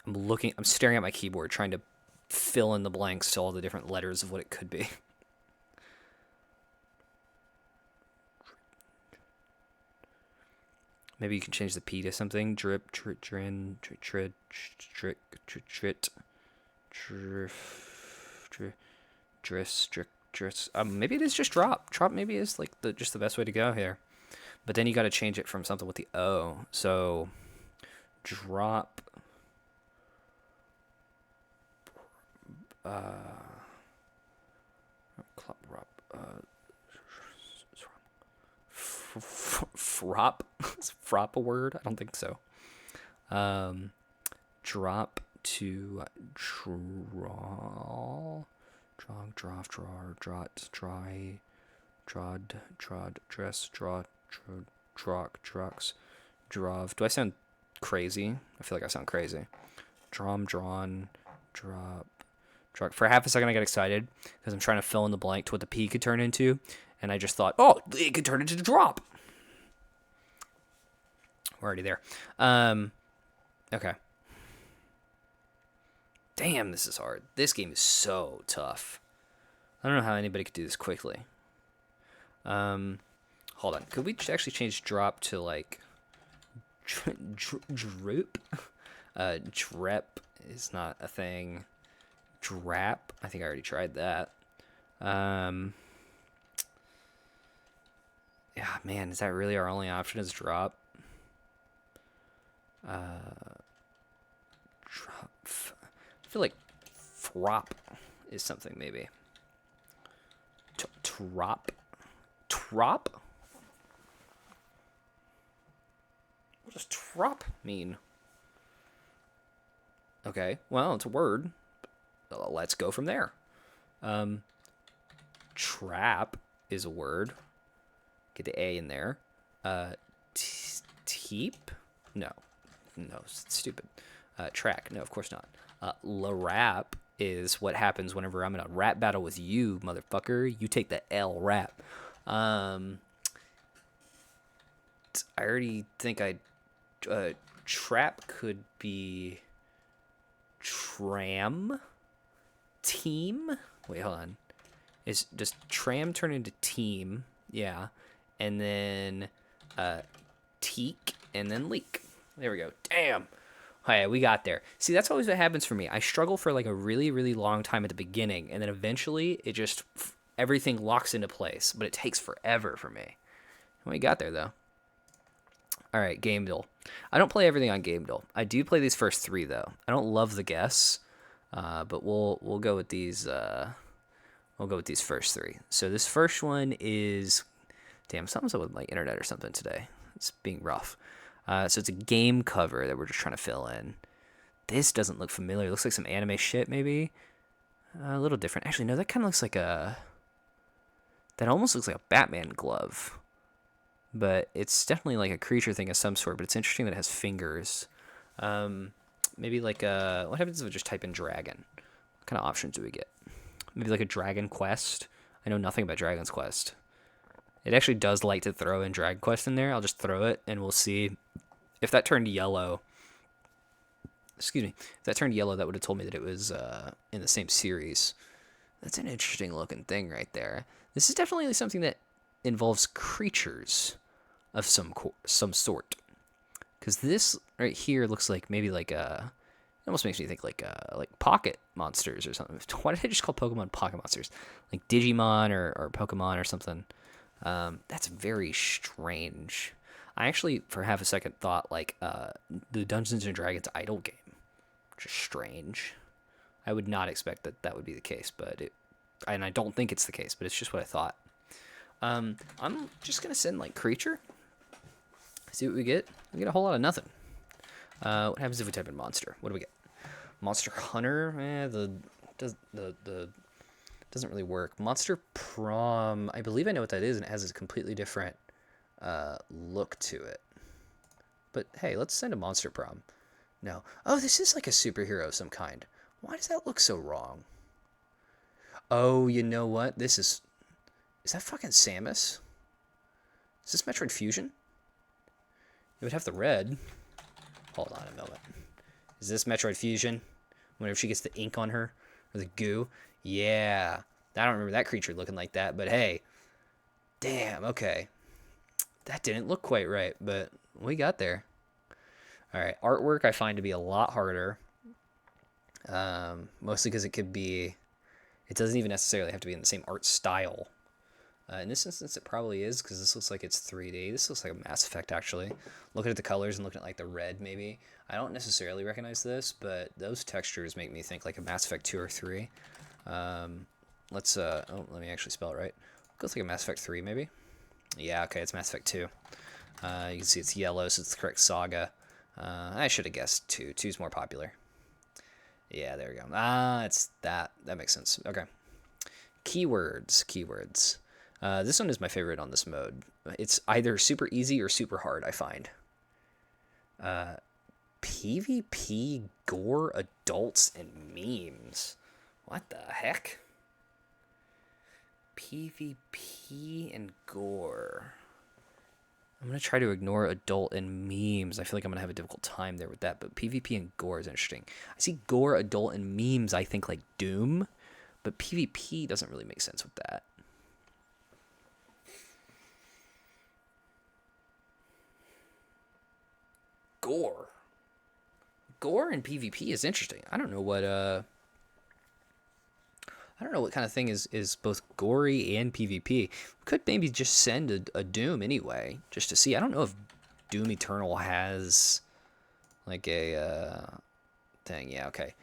Speaker 1: I'm staring at my keyboard trying to fill in the blanks to all the different letters of what it could be. Maybe you can change the P to something. Drip, trit, drin, trit, trick, trit, driss. Maybe it is just drop. Drop maybe is like just the best way to go here. But then you got to change it from something with the O. So drop. Frop. Is frop a word? I don't think so. Drop to draw. Drop, draw, drot, dry, trod, dress, draw, drock, drucks, drov. Do I sound crazy? I feel like I sound crazy. Drum, drawn, drop. For half a second, I got excited because I'm trying to fill in the blank to what the P could turn into, and I just thought, oh, it could turn into drop. We're already there. Okay. Damn, this is hard. This game is so tough. I don't know how anybody could do this quickly. Hold on. Could we actually change drop to like droop? Drep is not a thing. Drap. I think I already tried that. Yeah, man, is that really our only option is drop? Drop. I feel like frop is something maybe. Trop. Trop? What does trop mean? Okay, well, it's a word. Let's go from there. Trap is a word. Get the A in there. Teep? No, it's stupid. Track? No, of course not. La rap is what happens whenever I'm in a rap battle with you, motherfucker. You take the L rap. I already think trap could be tram. Team? Wait, hold on. Does tram turn into team? Yeah. And then teak and then leak. There we go. Damn. Hey, we got there. See, that's always what happens for me. I struggle for like a really, really long time at the beginning, and then eventually it just everything locks into place, but it takes forever for me. We got there though. All right, Gameduel. I don't play everything on Gameduel. I do play these first three though. I don't love the guess. But we'll go with these. We'll go with these first three. So this first one is, damn, something's up with my internet or something today. It's being rough. So it's a game cover that we're just trying to fill in. This doesn't look familiar. It looks like some anime shit, maybe. A little different. Actually, no, that kind of looks like that almost looks like a Batman glove. But it's definitely like a creature thing of some sort. But it's interesting that it has fingers. Maybe like what happens if I just type in dragon? What kind of options do we get? Maybe like a Dragon Quest. I know nothing about Dragon's Quest. It actually does like to throw in Dragon Quest in there. I'll just throw it and we'll see if that turned yellow. Excuse me. If that turned yellow, that would have told me that it was in the same series. That's an interesting looking thing right there. This is definitely something that involves creatures of some sort. Because this right here looks like maybe like a... almost makes me think like Pocket Monsters or something. Why did I just call Pokemon Pocket Monsters? Like Digimon or Pokemon or something. That's very strange. I actually, for half a second, thought like the Dungeons and Dragons idle game, which is strange. I would not expect that that would be the case, and I don't think it's the case, but it's just what I thought. I'm just gonna send like creature. See what we get. We get a whole lot of nothing. What happens if we type in monster? What do we get? Monster Hunter. The doesn't really work. Monster Prom. I believe I know what that is, and it has a completely different look to it. But hey, let's send a Monster Prom. No. Oh, this is like a superhero of some kind. Why does that look so wrong? Oh, you know what? This is... Is that fucking Samus? Is this Metroid Fusion? It would have the red. Hold on a moment. Is this Metroid Fusion? Whenever she gets the ink on her? Or the goo? Yeah. I don't remember that creature looking like that, but hey. Damn, okay. That didn't look quite right, but we got there. Alright, artwork I find to be a lot harder. Mostly because it could be... It doesn't even necessarily have to be in the same art style. In this instance, it probably is, because this looks like it's 3D. This looks like a Mass Effect, actually. Looking at the colors and looking at, like, the red, maybe. I don't necessarily recognize this, but those textures make me think, like, a Mass Effect 2 or 3. Let me actually spell it right. Looks like a Mass Effect 3, maybe? Yeah, okay, it's Mass Effect 2. You can see it's yellow, so it's the correct saga. I should have guessed 2. 2's more popular. Yeah, there we go. It's that. That makes sense. Okay. Keywords. This one is my favorite on this mode. It's either super easy or super hard, I find. PvP, gore, adults, and memes. What the heck? PvP and gore. I'm going to try to ignore adult and memes. I feel like I'm going to have a difficult time there with that, but PvP and gore is interesting. I see gore, adult, and memes, I think like Doom, but PvP doesn't really make sense with that. Gore and PvP is interesting. I don't know what kind of thing is both gory and PvP. Could maybe just send a Doom anyway, just to see. I don't know if Doom Eternal has like a thing. Yeah, okay.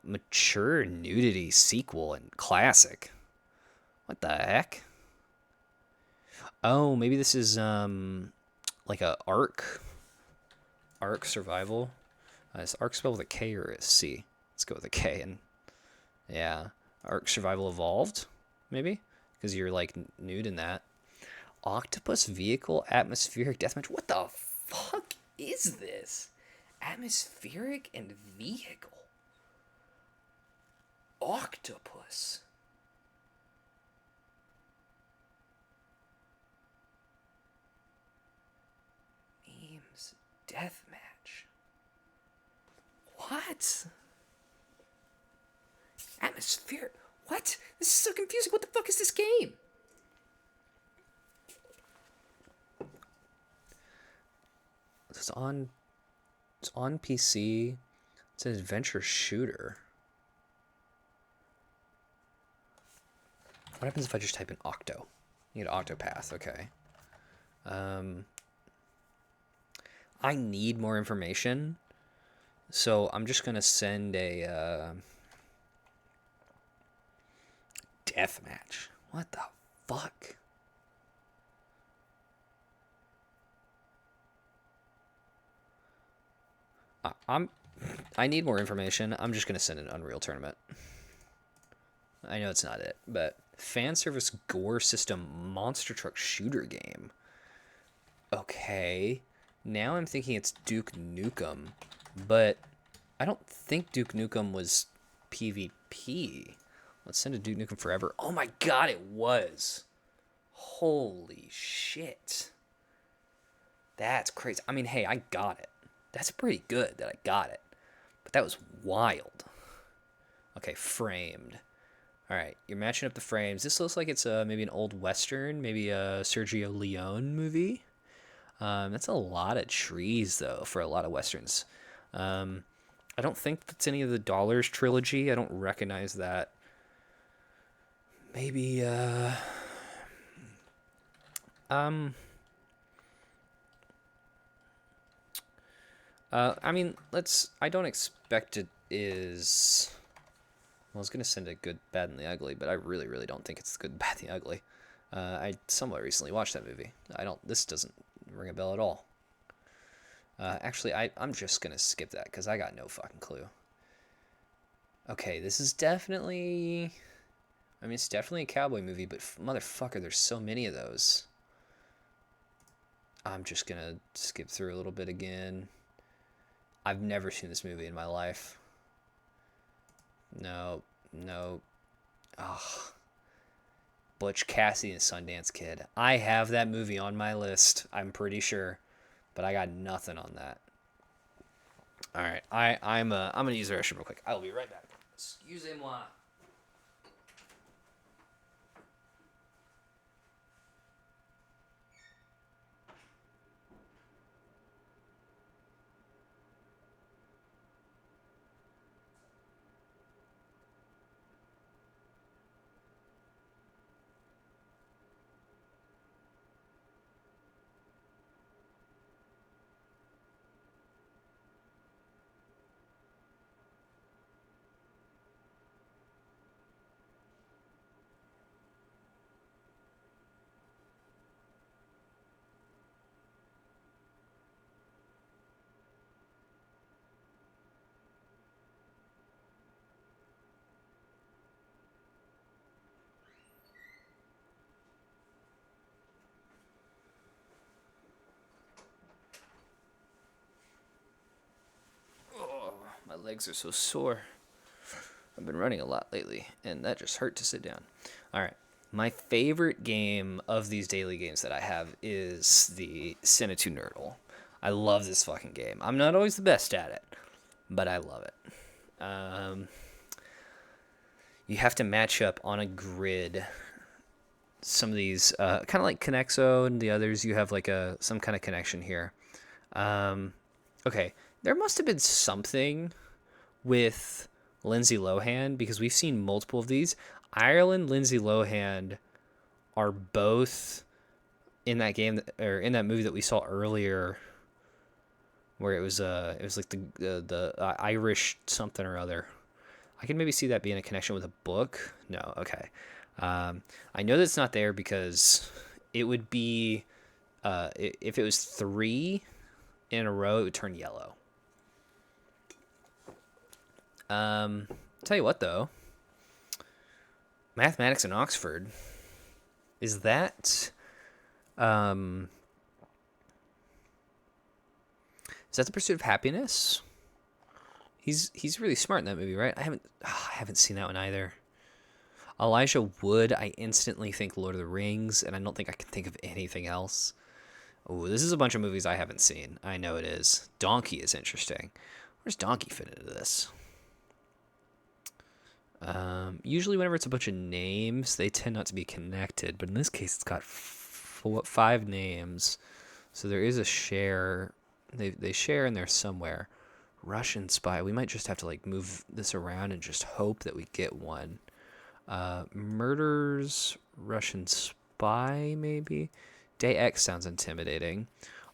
Speaker 1: Mature nudity sequel and classic. What the heck? Oh, maybe this is like a Ark survival. Is Ark spelled with a K or a C? Let's go with a K. And yeah, Ark Survival Evolved, maybe? Because you're, like, nude in that. Octopus Vehicle Atmospheric Deathmatch. What the fuck is this? Atmospheric and Vehicle. Octopus. Memes. Deathmatch. What? Atmosphere? What? This is so confusing. What the fuck is this game? It's on PC. It's an adventure shooter. What happens if I just type in Octo? You get Octopath, okay. I need more information. So I'm just gonna send a deathmatch. What the fuck? I need more information. I'm just gonna send an Unreal Tournament. I know it's not it, but fan service gore system monster truck shooter game. Okay, now I'm thinking it's Duke Nukem, but I don't think Duke Nukem was PvP. Let's send a Duke Nukem Forever. Oh my god, it was. Holy shit. That's crazy. I mean, hey, I got it. That's pretty good that I got it. But that was wild. Okay, framed. All right, you're matching up the frames. This looks like it's maybe an old Western, maybe a Sergio Leone movie. That's a lot of trees, though, for a lot of Westerns. I don't think that's any of the Dollars trilogy. I don't recognize that. Maybe um I mean, let's I don't expect it is well, I was gonna send a Good, Bad, and the Ugly, but I really, really don't think it's Good, Bad, and the Ugly. I somewhat recently watched that movie. I don't. This doesn't ring a bell at all. Actually, I'm just gonna skip that because I got no fucking clue. Okay, this is definitely. I mean, it's definitely a cowboy movie, but motherfucker, there's so many of those. I'm just gonna skip through a little bit again. I've never seen this movie in my life. No, no. Oh, Butch Cassidy and Sundance Kid. I have that movie on my list. I'm pretty sure, but I got nothing on that. All right, I'm gonna use the restroom real quick. I'll be right back. Excusez-moi. Oh, my legs are so sore. I've been running a lot lately, and that just hurt to sit down. All right. My favorite game of these daily games that I have is the Sinatu Nerdle. I love this fucking game. I'm not always the best at it, but I love it. You have to match up on a grid. Some of these, kind of like Connexo and the others, you have like some kind of connection here. Okay, there must have been something with Lindsay Lohan because we've seen multiple of these. Ireland, Lindsay Lohan are both in that game or in that movie that we saw earlier, where it was like the Irish something or other. I can maybe see that being a connection with a book. No, okay. I know that's not there because it would be if it was 3 in a row, it would turn yellow. Tell you what though, mathematics in Oxford is that the Pursuit of Happiness? He's really smart in that movie, right? I haven't seen that one either. Elijah Wood, I instantly think Lord of the Rings, and I don't think I can think of anything else. Oh, this is a bunch of movies I haven't seen. I know it is. Donkey is interesting. Where's Donkey fit into this? Usually, whenever it's a bunch of names, they tend not to be connected. But in this case, it's got 5 names, so there is a share. They share in there somewhere. Russian spy. We might just have to like move this around and just hope that we get one. Murders, Russian spy, maybe. Day X sounds intimidating.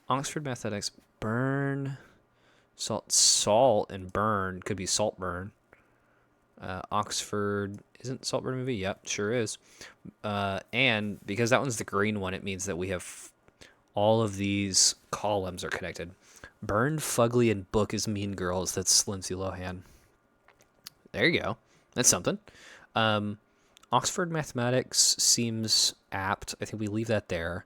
Speaker 1: Oxford Mathematics, burn, salt, and burn could be Saltburn. Oxford isn't Saltburn a movie? Yep, sure is. And because that one's the green one, it means that we have all of these columns are connected. Burn, Fugly, and Book is Mean Girls. That's Lindsay Lohan. There you go. That's something. Oxford Mathematics seems apt. I think we leave that there.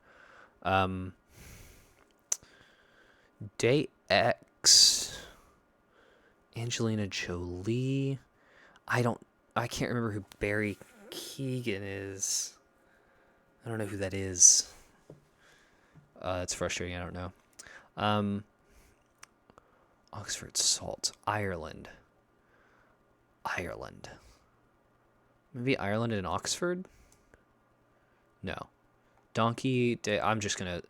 Speaker 1: Day X, Angelina Jolie. I can't remember who Barry Keoghan is. I don't know who that is. It's frustrating. I don't know. Oxford Salt, Ireland. Maybe Ireland and Oxford? No. Donkey Day. I'm just gonna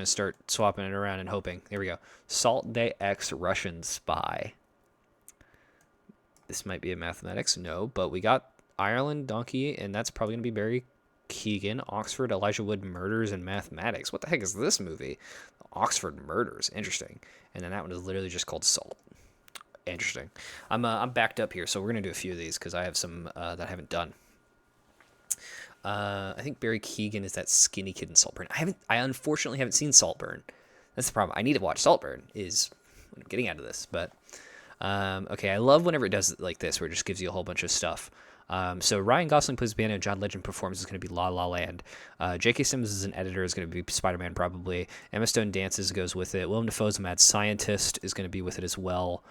Speaker 1: start swapping it around and hoping. Here we go. Salt Day X Russian Spy. This might be a mathematics. No, but we got Ireland, Donkey, and that's probably going to be Barry Keegan. Oxford, Elijah Wood, Murders, and Mathematics. What the heck is this movie? Oxford Murders. Interesting. And then that one is literally just called Salt. Interesting. I'm backed up here, so we're going to do a few of these because I have some that I haven't done. I think Barry Keegan is that skinny kid in Saltburn. I unfortunately haven't seen Saltburn. That's the problem. I need to watch Saltburn. Is what I'm getting out of this, but okay. I love whenever it does it like this, where it just gives you a whole bunch of stuff. So Ryan Gosling plays Batman, John Legend performs is going to be La La Land. J.K. Simmons is an editor, is going to be Spider-Man probably. Emma Stone dances, goes with it. Willem Dafoe's a mad scientist, is going to be with it as well.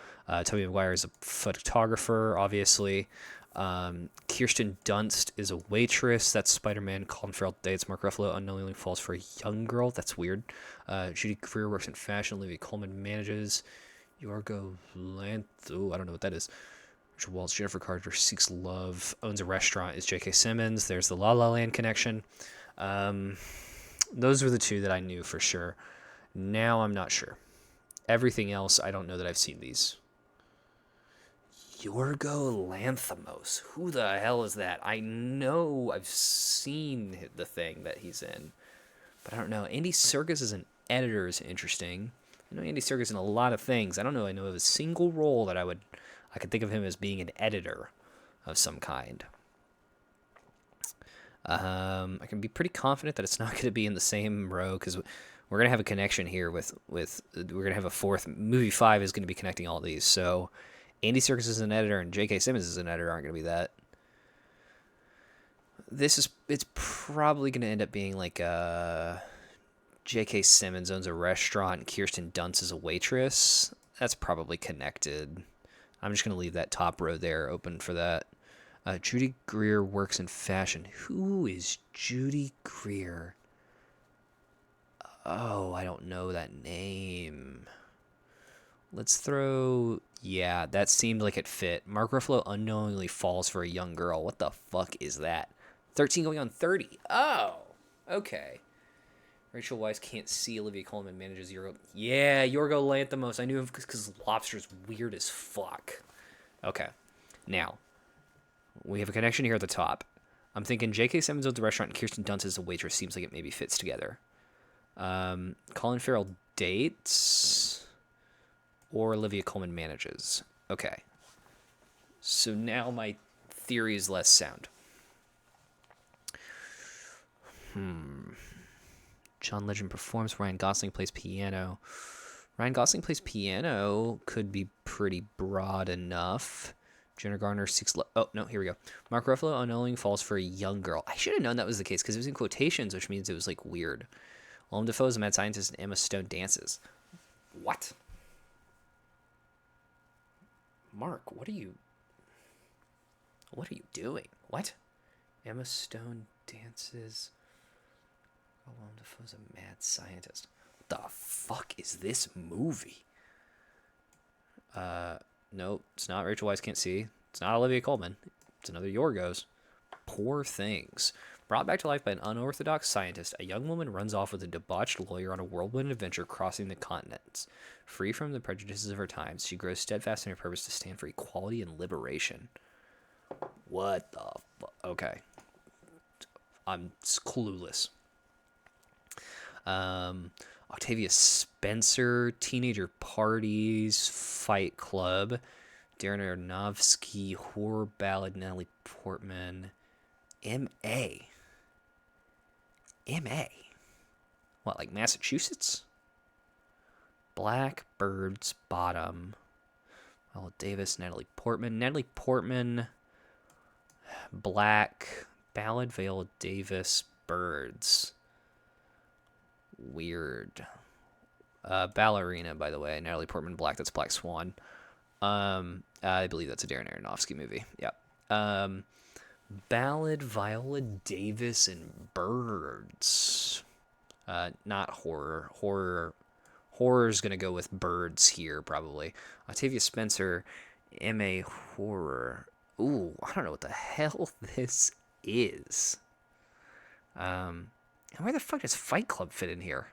Speaker 1: Tobey Maguire is a photographer, obviously. Kirsten Dunst is a waitress. That's Spider-Man. Colin Farrell dates Mark Ruffalo. Unknowingly falls for a young girl. That's weird. Judy Greer works in fashion. Olivia Colman manages. Yorgo Lanthimos. I don't know what that is. Richard Waltz, Jennifer Carter seeks love, owns a restaurant, is J.K. Simmons. There's the La La Land connection. Those were the two that I knew for sure. Now I'm not sure. Everything else, I don't know that I've seen these. Yorgo Lanthimos. Who the hell is that? I know I've seen the thing that he's in, but I don't know. Andy Serkis as an editor is interesting. I know Andy Serkis in a lot of things. I know of a single role that I could think of him as being an editor of some kind. I can be pretty confident that it's not going to be in the same row because we're going to have a connection here with we're going to have a fourth. Movie 5 is going to be connecting all these. So Andy Serkis is an editor and J.K. Simmons is an editor aren't going to be that. It's probably going to end up being like J.K. Simmons owns a restaurant and Kirsten Dunst is a waitress. That's probably connected. I'm just going to leave that top row there open for that. Judy Greer works in fashion. Who is Judy Greer? Oh, I don't know that name. Let's throw... Yeah, that seemed like it fit. Mark Ruffalo unknowingly falls for a young girl. What the fuck is that? 13 going on 30. Oh, okay. Rachel Weisz can't see. Olivia Colman manages Yorgo. Yeah, Yorgo Lanthimos. I knew him because Lobster's weird as fuck. Okay. Now, we have a connection here at the top. I'm thinking J.K. Simmons owns the restaurant and Kirsten Dunst is a waitress. Seems like it maybe fits together. Colin Farrell dates or Olivia Colman manages. Okay. So now my theory is less sound. John Legend performs. Ryan Gosling plays piano. Ryan Gosling plays piano could be pretty broad enough. Jenna Garner seeks love. Oh, no, here we go. Mark Ruffalo unknowingly falls for a young girl. I should have known that was the case because it was in quotations, which means it was like weird. Willem Dafoe is a mad scientist and Emma Stone dances. What? Mark, what are you doing? What? Emma Stone dances. Willem Dafoe's a mad scientist. What the fuck is this movie? Nope, it's not Rachel Weisz Can't See. It's not Olivia Colman. It's another Yorgos. Poor Things. Brought back to life by an unorthodox scientist, a young woman runs off with a debauched lawyer on a whirlwind adventure crossing the continents. Free from the prejudices of her times, she grows steadfast in her purpose to stand for equality and liberation. What the fuck? Okay. I'm clueless. Octavia Spencer, Teenager Parties, Fight Club, Darren Aronofsky, Horror Ballad, Natalie Portman, M.A. M.A. What, like Massachusetts? Blackbird's Bottom. Viola Davis, Natalie Portman, Black, Ballad, Viola Davis, Birds. Weird. Ballerina, by the way. Natalie Portman, Black. That's Black Swan. I believe that's a Darren Aronofsky movie. Yeah. Ballad, Viola Davis, and Birds. Not horror. Horror's gonna go with Birds here, probably. Octavia Spencer, M.A. Horror. Ooh, I don't know what the hell this is. And where the fuck does Fight Club fit in here?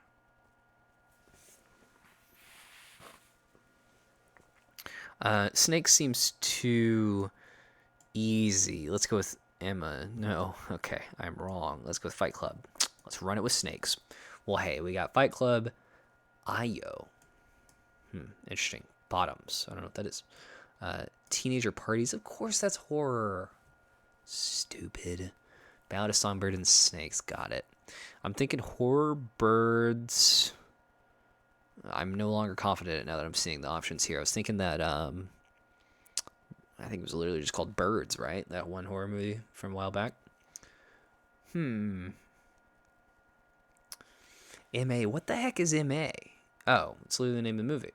Speaker 1: Snake seems too easy. Let's go with Emma. No, okay, I'm wrong. Let's go with Fight Club. Let's run it with snakes. Well, hey, we got Fight Club, Io. Interesting. Bottoms. I don't know what that is. Teenager parties. Of course, that's horror. Stupid. Ballad of Songbird and Snakes. Got it. I'm thinking horror birds. I'm no longer confident now that I'm seeing the options here. I was thinking that I think it was literally just called Birds, right? That one horror movie from a while back. M.A. What the heck is M.A.? Oh, it's literally the name of the movie.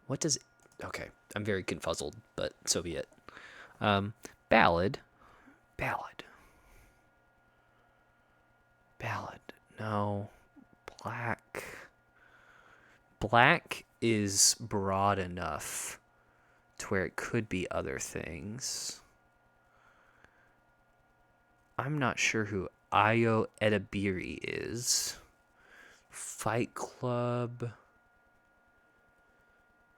Speaker 1: What does... Okay, I'm very confuzzled, but so be it. Ballad. Ballad. Ballad. No. Black. Black is broad enough to where it could be other things. I'm not sure who Ayo Edebiri is. Fight Club.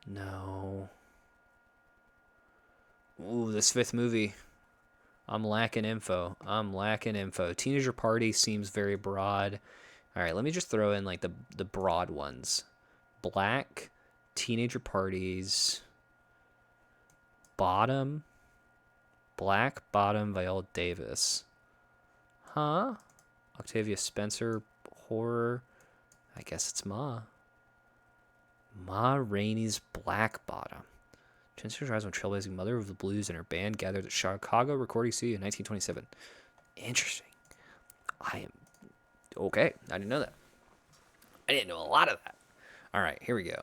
Speaker 1: No. Ooh, this fifth movie. I'm lacking info. Teenager Party seems very broad. All right, let me just throw in like the broad ones. Black, Teenager Parties, Bottom, Black Bottom, Viola Davis. Huh? Octavia Spencer, horror. I guess it's Ma. Ma Rainey's Black Bottom. Chance Drives on Trailblazing Mother of the Blues and her band gathered at Chicago Recording Studio in 1927. Interesting. I am... Okay, I didn't know that. I didn't know a lot of that. All right, here we go.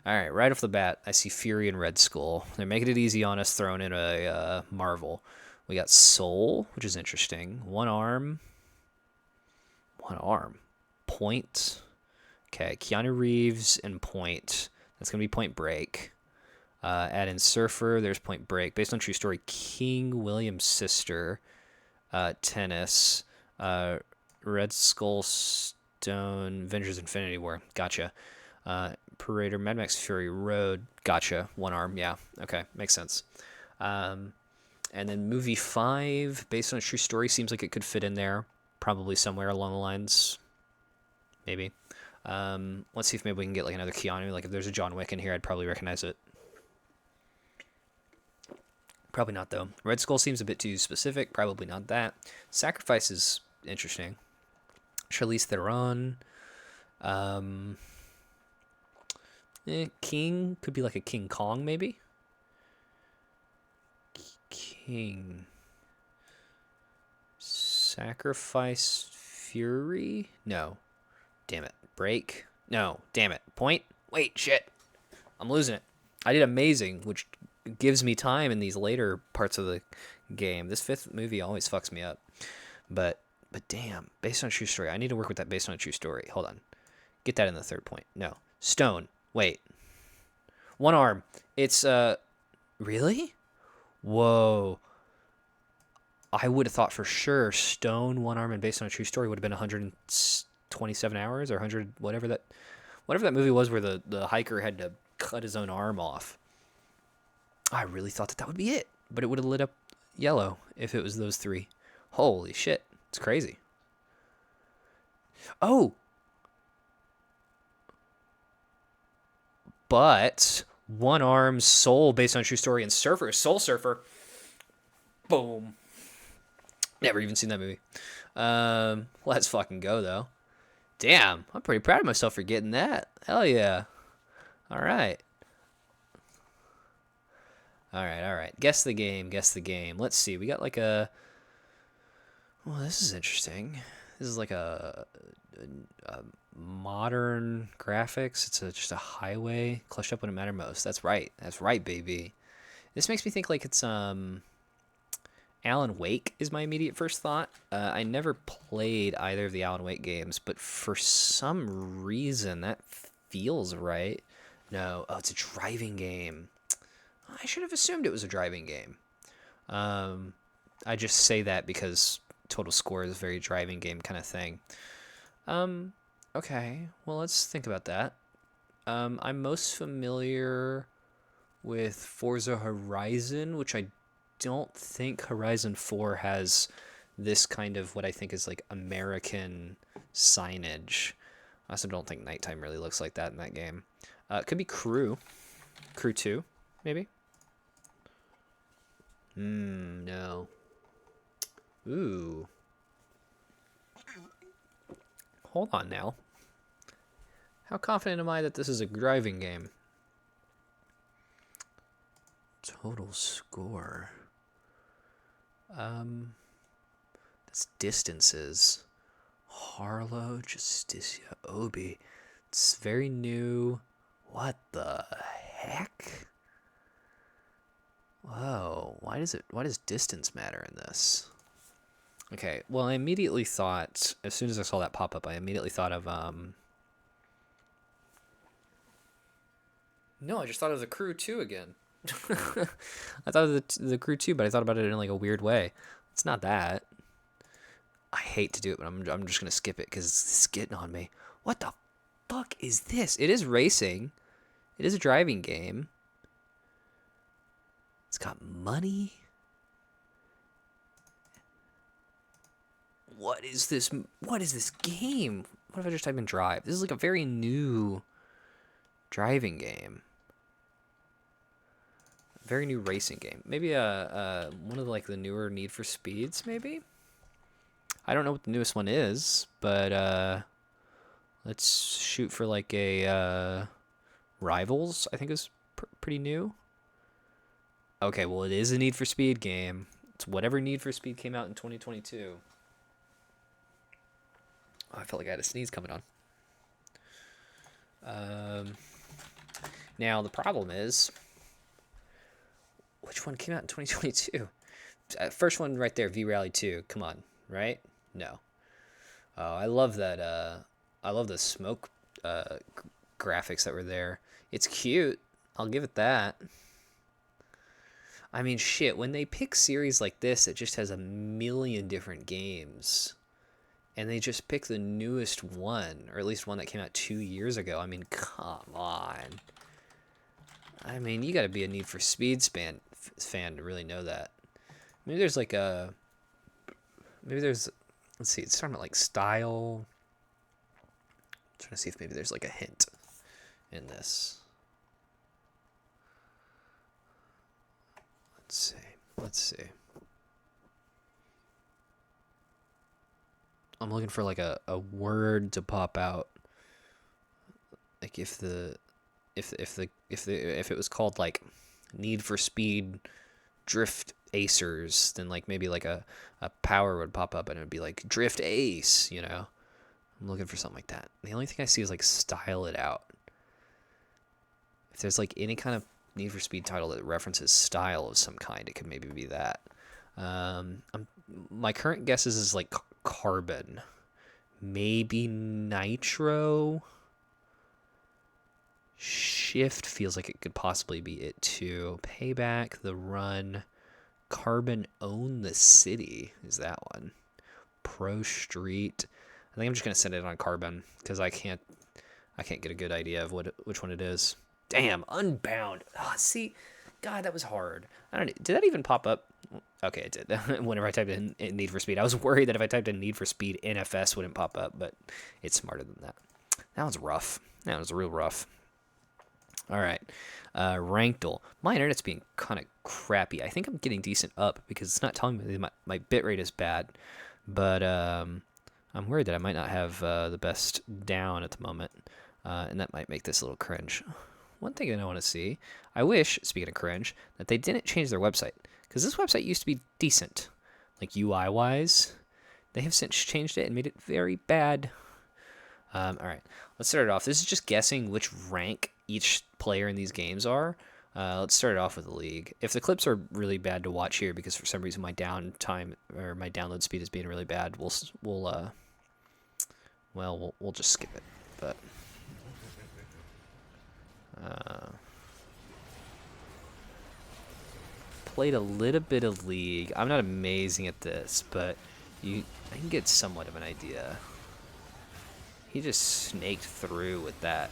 Speaker 1: All right, right off the bat, I see Fury and Red Skull. They're making it easy on us, throwing in a Marvel. We got Soul, which is interesting. One arm. Point. Okay, Keanu Reeves and Point. That's going to be Point Break. Add in Surfer. There's Point Break. Based on true story, King William's sister. Tennis. Red Skull, Stone, Avengers Infinity War. Gotcha. Parader, Mad Max Fury Road. Gotcha. One arm. Yeah. Okay. Makes sense. And then movie 5, based on a true story, seems like it could fit in there. Probably somewhere along the lines. Maybe. Let's see if maybe we can get like another Keanu. Like if there's a John Wick in here, I'd probably recognize it. Probably not, though. Red Skull seems a bit too specific. Probably not that. Sacrifice is interesting. Charlize Theron. King. Could be like a King Kong, maybe? King. Sacrifice Fury? No. Damn it. Break? No. Damn it. Point? Wait, shit. I'm losing it. I did amazing, which gives me time in these later parts of the game. This fifth movie always fucks me up. But damn, based on a true story. I need to work with that based on a true story. Hold on. Get that in the third point. No. Stone. Wait. One arm. It's, really? Whoa. I would have thought for sure Stone, one arm, and based on a true story would have been 127 hours or 100, whatever that movie was where the hiker had to cut his own arm off. I really thought that would be it, but it would have lit up yellow if it was those 3. Holy shit. It's crazy. Oh! But one arm, Soul, based on true story, and Surfer, Soul Surfer. Boom. Never even seen that movie. Let's fucking go, though. Damn, I'm pretty proud of myself for getting that. Hell yeah. All right. All right. Guess the game. Let's see. We got like a... Well, this is interesting. This is like a modern graphics. It's just a highway clutched up when it mattered most. That's right, baby. This makes me think like it's Alan Wake is my immediate first thought. I never played either of the Alan Wake games, but for some reason that feels right. No, it's a driving game. I should have assumed it was a driving game. I just say that because Total Score is a very driving game kind of thing. Okay, well, let's think about that. I'm most familiar with Forza Horizon, which I don't think Horizon 4 has this kind of what I think is like American signage. I also don't think nighttime really looks like that in that game. It could be Crew 2, maybe? No. Ooh. Hold on now. How confident am I that this is a driving game? Total score. That's distances. Harlow, Justicia, Obi. It's very new. What the heck? Whoa, why does distance matter in this? Okay, well, I immediately thought, as soon as I saw that pop up, I immediately thought of, no, I just thought of the Crew 2 again. I thought of the Crew 2, but I thought about it in like a weird way. It's not that. I hate to do it, but I'm just gonna skip it because it's getting on me. What the fuck is this? It is racing. It is a driving game. It's got money. What is this? What is this game? What if I just type in drive? This is like a very new driving game. Very new racing game. Maybe one of like the newer Need for Speeds, maybe? I don't know what the newest one is, but let's shoot for like a Rivals, I think is pretty new. Okay, well, it is a Need for Speed game. It's whatever Need for Speed came out in 2022. Oh, I felt like I had a sneeze coming on. Now, the problem is, which one came out in 2022? First one right there, V-Rally 2. Come on, right? No. Oh, I love that. I love the smoke graphics that were there. It's cute. I'll give it that. I mean, shit, when they pick series like this, it just has a million different games. And they just pick the newest one, or at least one that came out 2 years ago. I mean, come on. I mean, you gotta be a Need for Speed fan to really know that. Maybe there's like a... Maybe there's... Let's see, it's talking about like style. I'm trying to see if maybe there's like a hint in this. Let's see. I'm looking for like a word to pop out. Like if it was called like Need for Speed Drift Acers, then like maybe like a power would pop up and it would be like Drift Ace, you know? I'm looking for something like that. The only thing I see is like Style It Out. If there's like any kind of Need for Speed title that references style of some kind, it could maybe be that. My current guess is like Carbon. Maybe Nitro. Shift feels like it could possibly be it too. Payback, The Run, Carbon, Own the City is that one. Pro Street. I think I'm just gonna send it on Carbon because I can't get a good idea of which one it is. Damn, Unbound. Oh, see, God, that was hard. I don't know. Did that even pop up? Okay, it did. Whenever I typed in Need for Speed, I was worried that if I typed in Need for Speed NFS wouldn't pop up, but it's smarter than that. That was rough. That was real rough. All right, Rankle. My internet's being kind of crappy. I think I'm getting decent up because it's not telling me my bitrate is bad, but I'm worried that I might not have the best down at the moment, and that might make this a little cringe. One thing that I want to see, I wish, speaking of cringe, that they didn't change their website. Because this website used to be decent. Like UI-wise. They have since changed it and made it very bad. All right, let's start it off. This is just guessing which rank each player in these games are. Let's start it off with the league. If the clips are really bad to watch here because for some reason my downtime or my download speed is being really bad, we'll just skip it. But played a little bit of League. I'm not amazing at this, but I can get somewhat of an idea. He just snaked through with that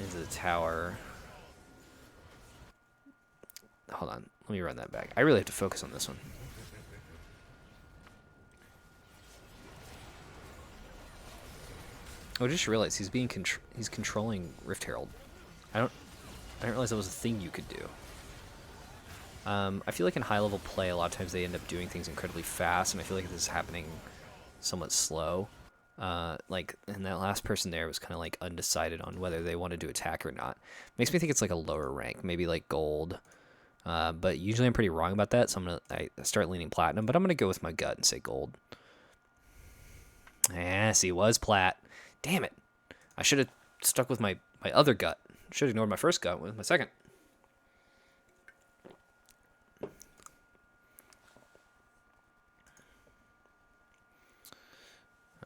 Speaker 1: into the tower. Hold on. Let me run that back. I really have to focus on this one. Oh, I just realized he's he's controlling Rift Herald. I didn't realize that was a thing you could do. I feel like in high level play, a lot of times they end up doing things incredibly fast, and I feel like this is happening somewhat slow. Like, and that last person there was kind of like undecided on whether they wanted to attack or not. Makes me think it's like a lower rank, maybe like gold. But usually I'm pretty wrong about that, so I start leaning platinum, but I'm gonna go with my gut and say gold. Yes, he was plat. Damn it! I should have stuck with my other gut. Should have ignored my first gut with my second.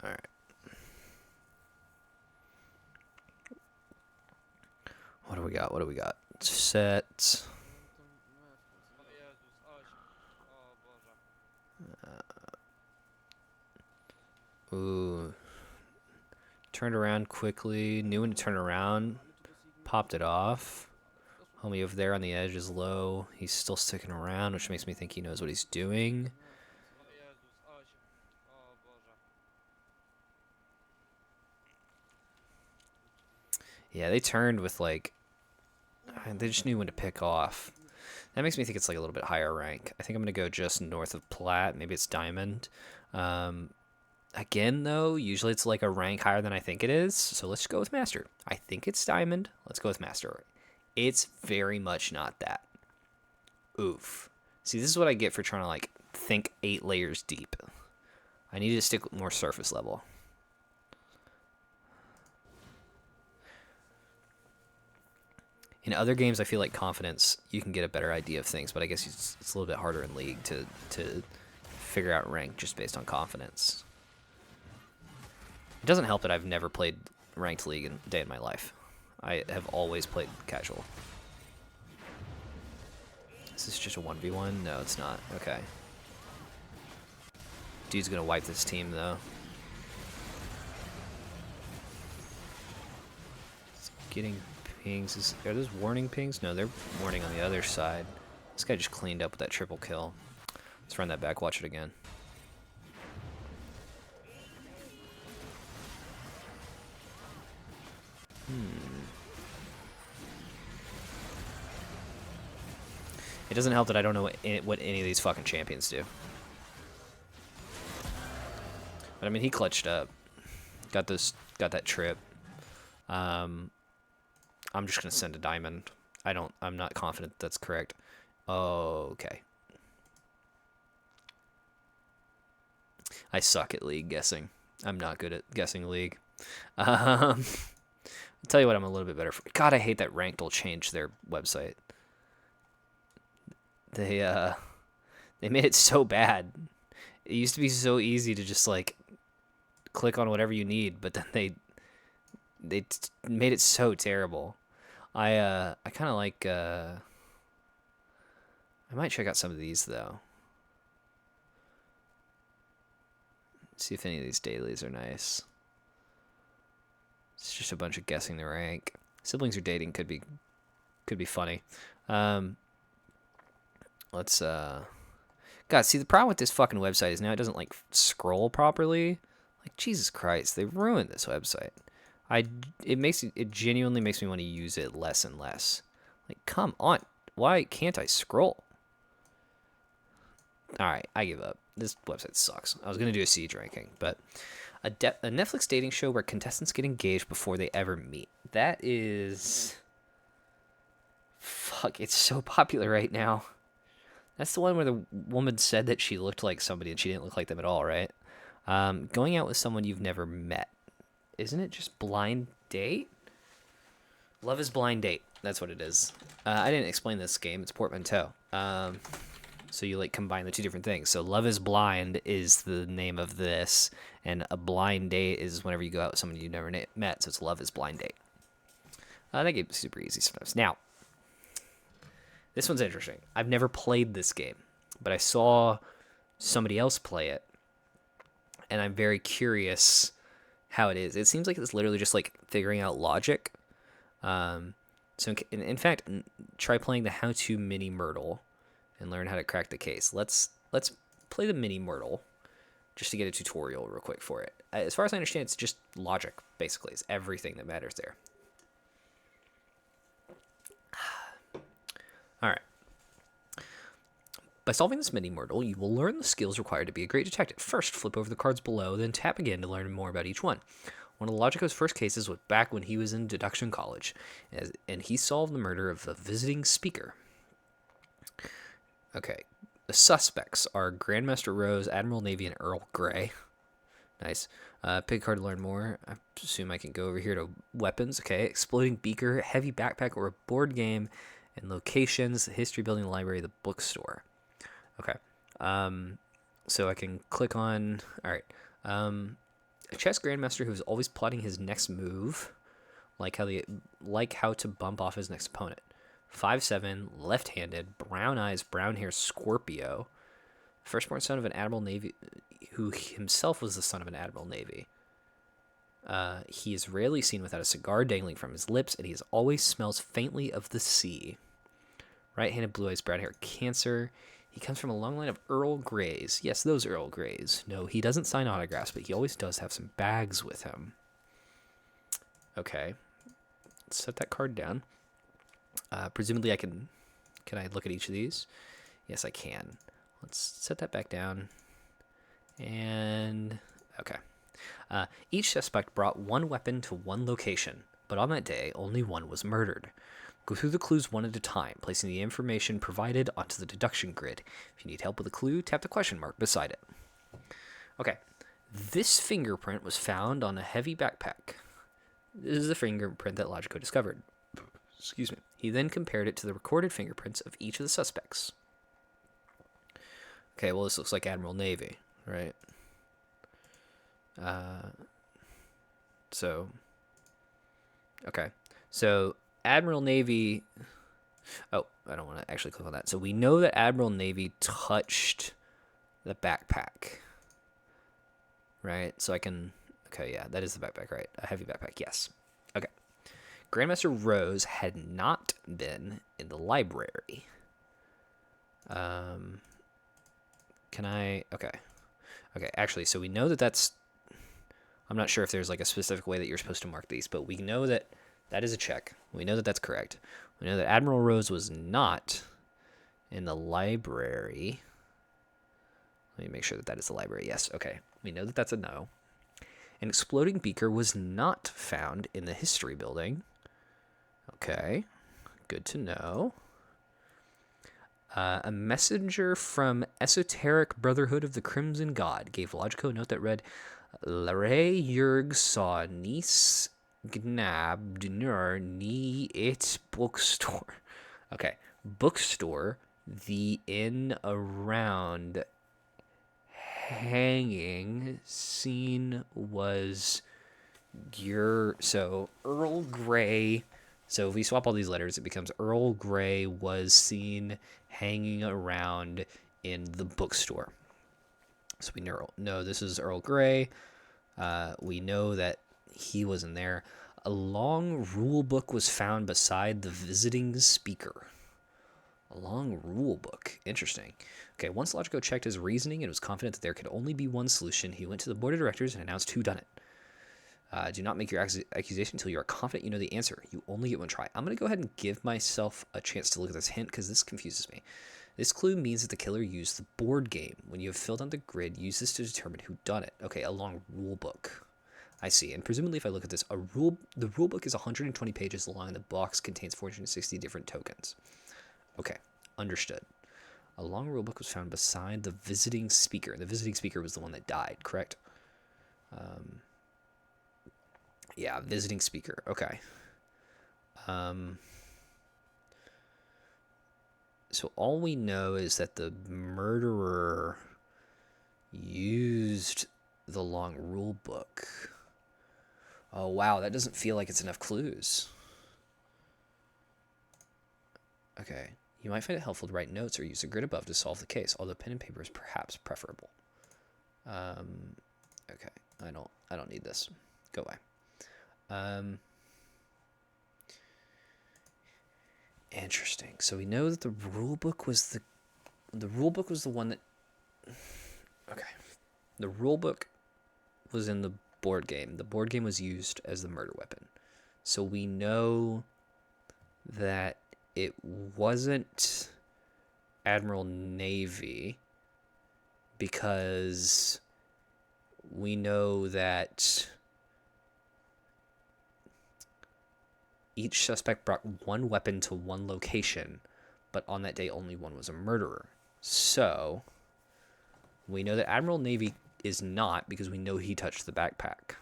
Speaker 1: All right. What do we got? What do we got? Set. Ooh. Turned around quickly. Knew when to turn around. Popped it off. Homie over there on the edge is low. He's still sticking around, which makes me think he knows what he's doing. Yeah, they turned with like... They just knew when to pick off. That makes me think it's like a little bit higher rank. I think I'm going to go just north of plat. Maybe it's diamond. Again, though, usually it's like a rank higher than I think it is. So let's go with master. I think it's diamond. Let's go with master. It's very much not that. Oof. See, this is what I get for trying to like think 8 layers deep. I need to stick with more surface level. In other games, I feel like confidence, you can get a better idea of things, but I guess it's a little bit harder in League to figure out rank just based on confidence. It doesn't help that I've never played ranked League in a day in my life. I have always played casual. Is this just a 1v1? No, it's not. Okay. Dude's gonna wipe this team, though. It's getting pings. Are those warning pings? No, they're warning on the other side. This guy just cleaned up with that triple kill. Let's run that back, watch it again. It doesn't help that I don't know what any of these fucking champions do. But I mean, he clutched up. Got that trip. I'm just gonna send a diamond. I'm not confident that's correct. Oh, okay. I suck at League guessing. I'm not good at guessing League. I'll tell you what, I'm a little bit better for. God, I hate that Ranked will change their website. They made it so bad. It used to be so easy to just like click on whatever you need, but then they made it so terrible. I kind of like I might check out some of these though. See if any of these dailies are nice. It's just a bunch of guessing the rank. Siblings are dating could be funny. Let's God, see the problem with this fucking website is now it doesn't like scroll properly. Like Jesus Christ, they ruined this website. It genuinely makes me want to use it less and less. Like, come on. Why can't I scroll? Alright, I give up. This website sucks. I was going to do a siege ranking, but a Netflix dating show where contestants get engaged before they ever meet. That is... Fuck, it's so popular right now. That's the one where the woman said that she looked like somebody and she didn't look like them at all, right? Going out with someone you've never met. Isn't it just blind date? Love is Blind Date. That's what it is. I didn't explain this game. It's portmanteau. So you like combine the two different things. So Love is Blind is the name of this, and a blind date is whenever you go out with someone you've never met. So it's Love is Blind Date. That game's super easy sometimes. Now, this one's interesting. I've never played this game, but I saw somebody else play it, and I'm very curious how it is. It seems like it's literally just like figuring out logic. So in fact, try playing the How to Mini Myrtle and learn how to crack the case. Let's play the Mini Myrtle just to get a tutorial real quick for it. As far as I understand, it's just logic, basically. It's everything that matters there. All right. By solving this Mini Myrtle, you will learn the skills required to be a great detective. First, flip over the cards below, then tap again to learn more about each one. One of Logico's first cases was back when he was in deduction college, and he solved the murder of a visiting speaker. Okay, the suspects are Grandmaster Rose, Admiral Navy, and Earl Grey. Nice. Pick a card to learn more. I assume I can go over here to weapons. Okay, exploding beaker, heavy backpack, or a board game, and locations, the history building, the library, the bookstore. Okay. So I can click on. All right. A chess grandmaster who is always plotting his next move, like how to bump off his next opponent. 5'7", left-handed, brown eyes, brown hair, Scorpio. Firstborn son of an Admiral Navy, who himself was the son of an Admiral Navy. He is rarely seen without a cigar dangling from his lips, and he always smells faintly of the sea. Right-handed, blue eyes, brown hair, Cancer. He comes from a long line of Earl Greys. Yes, those Earl Greys. No, he doesn't sign autographs, but he always does have some bags with him. Okay. Let's set that card down. Presumably I can I look at each of these? Yes, I can. Let's set that back down. And, okay. Each suspect brought one weapon to one location, but on that day, only one was murdered. Go through the clues one at a time, placing the information provided onto the deduction grid. If you need help with a clue, tap the question mark beside it. Okay, this fingerprint was found on a heavy backpack. This is the fingerprint that Logico discovered. Excuse me. He then compared it to the recorded fingerprints of each of the suspects. Okay, well, this looks like Admiral Navy, right? Okay. So Admiral Navy. Oh, I don't want to actually click on that. So we know that Admiral Navy touched the backpack, right? So I can. Okay, yeah, that is the backpack, right? A heavy backpack, yes. Okay. Grandmaster Rose had not been in the library. Can I? Okay. Okay, actually, so we know that that's. I'm not sure if there's like a specific way that you're supposed to mark these, but we know that that is a check. We know that that's correct. We know that Admiral Rose was not in the library. Let me make sure that that is the library. Yes, okay. We know that that's a no. An exploding beaker was not found in the history building. Okay, good to know. A messenger from Esoteric Brotherhood of the Crimson God gave Logico a note that read, Larry Jurg saw Nice Gnab Dinner Ni It Bookstore. Okay, bookstore, the inn around hanging scene was so Earl Grey. So if we swap all these letters, it becomes Earl Grey was seen hanging around in the bookstore. So we know this is Earl Grey. We know that he was in there. A long rule book was found beside the visiting speaker. A long rule book. Interesting. Okay, once Logico checked his reasoning and was confident that there could only be one solution, he went to the board of directors and announced who done it. Do not make your accusation until you are confident you know the answer. You only get one try. I'm going to go ahead and give myself a chance to look at this hint because this confuses me. This clue means that the killer used the board game. When you have filled out the grid, use this to determine who done it. Okay, a long rule book. I see. And presumably if I look at this, the rule book is 120 pages long and the box contains 460 different tokens. Okay, understood. A long rule book was found beside the visiting speaker. The visiting speaker was the one that died, correct? Yeah, visiting speaker. Okay. So all we know is that the murderer used the long rule book. Oh, wow. That doesn't feel like it's enough clues. Okay. You might find it helpful to write notes or use the grid above to solve the case, although pen and paper is perhaps preferable. Okay. I don't need this. Go away. Interesting. So we know that the rule book was the one that. Okay. The rule book was in the board game. The board game was used as the murder weapon. So we know that it wasn't Admiral Navy because we know that each suspect brought one weapon to one location, but on that day only one was a murderer. So we know that Admiral Navy is not because we know he touched the backpack.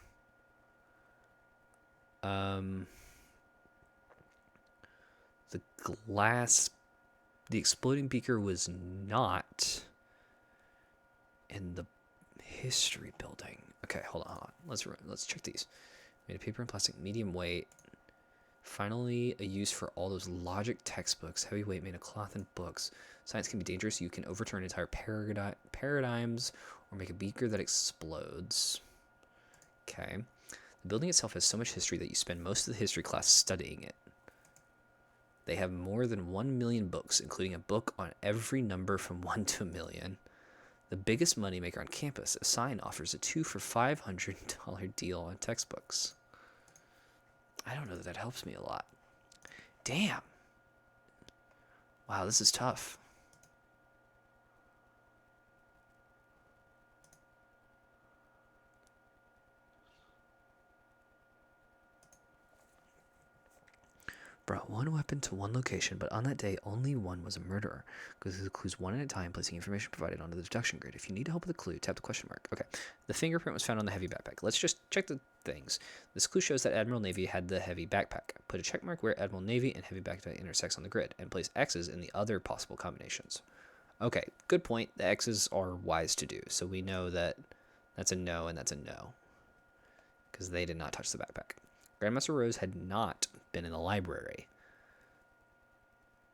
Speaker 1: The exploding beaker was not in the history building. Okay, hold on. Let's check these. Made of paper and plastic, medium weight. Finally, a use for all those logic textbooks. Heavyweight, made of cloth and books. Science can be dangerous. You can overturn entire paradigms or make a beaker that explodes. Okay. The building itself has so much history that you spend most of the history class studying it. They have more than 1 million books, including a book on every number from 1 to a million. The biggest moneymaker on campus, a sign offers a 2 for $500 deal on textbooks. I don't know that helps me a lot. Damn. Wow, this is tough. Brought one weapon to one location, but on that day, only one was a murderer. Go through the clues one at a time, placing information provided onto the deduction grid. If you need help with a clue, tap the question mark. Okay. The fingerprint was found on the heavy backpack. Let's just check the things. This clue shows that Admiral Navy had the heavy backpack. Put a check mark where Admiral Navy and heavy backpack intersects on the grid, and place X's in the other possible combinations. Okay, good point. The X's are wise to do, so we know that that's a no and that's a no, because they did not touch the backpack. Grandmaster Rose had not been in the library.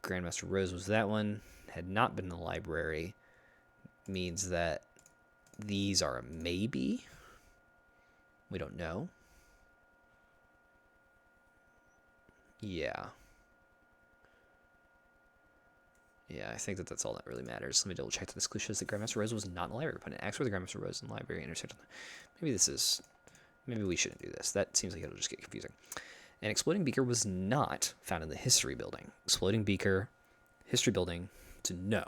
Speaker 1: Grandmaster Rose was that one, had not been in the library, means that these are a maybe. We don't know. Yeah. Yeah, I think that's all that really matters. Let me double check that this clue shows that Grandmaster Rose was not in the library. Put an X where the Grandmaster Rose in the library intersect. Maybe we shouldn't do this. That seems like it'll just get confusing. An exploding beaker was not found in the history building. Exploding beaker, history building, to no.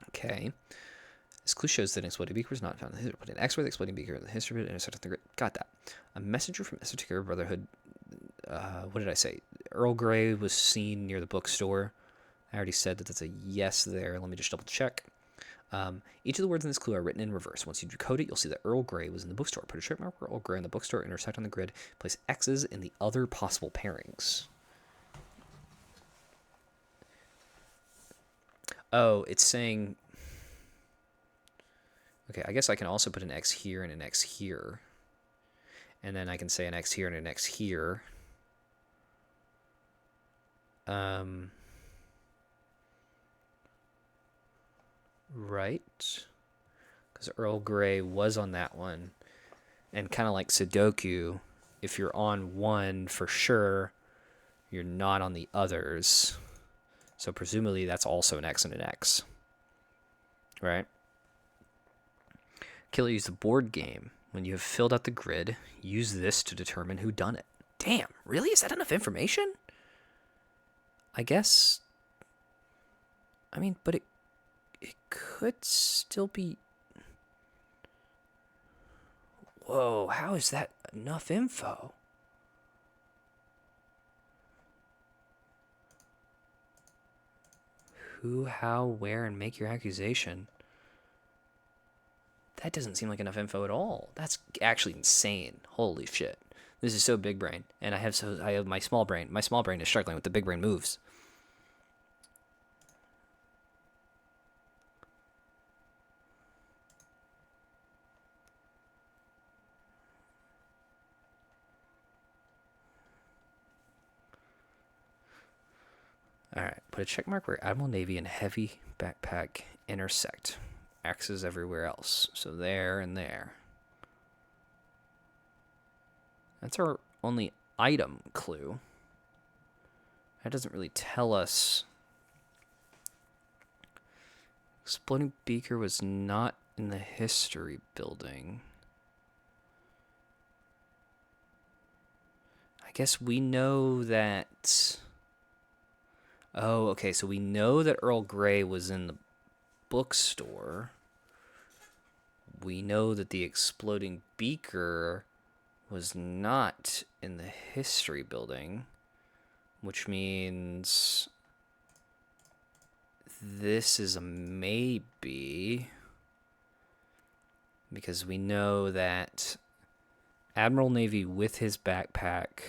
Speaker 1: Okay. This clue shows that an exploding beaker was not found in the history. Put an X where the exploding beaker in the history building intersected the grid. Got that. A messenger from Esoteric Brotherhood. What did I say? Earl Grey was seen near the bookstore. I already said that that's a yes there. Let me just double check. Each of the words in this clue are written in reverse. Once you decode it, you'll see that Earl Grey was in the bookstore. Put a check mark where Earl Grey and the bookstore intersect on the grid. Place X's in the other possible pairings. Oh, it's saying... Okay, I guess I can also put an X here and an X here. And then I can say an X here and an X here. Right? Because Earl Grey was on that one. And kind of like Sudoku, if you're on one for sure, you're not on the others. So presumably that's also an X and an X. Right? Killer used a board game. When you have filled out the grid, use this to determine who done it. Damn, really? Is that enough information? I guess... I mean, but it could still be... Whoa, how is that enough info? Who, how, where, and make your accusation. That doesn't seem like enough info at all. That's actually insane. Holy shit. This is so big brain. And I have my small brain. My small brain is struggling with the big brain moves. Alright, put a check mark where Admiral Navy and heavy backpack intersect. X's everywhere else. So there and there. That's our only item clue. That doesn't really tell us. Exploding beaker was not in the history building. I guess we know that. Oh, okay. So we know that Earl Grey was in the bookstore. We know that the exploding beaker was not in the history building, which means this is a maybe, because we know that Admiral Navy with his backpack.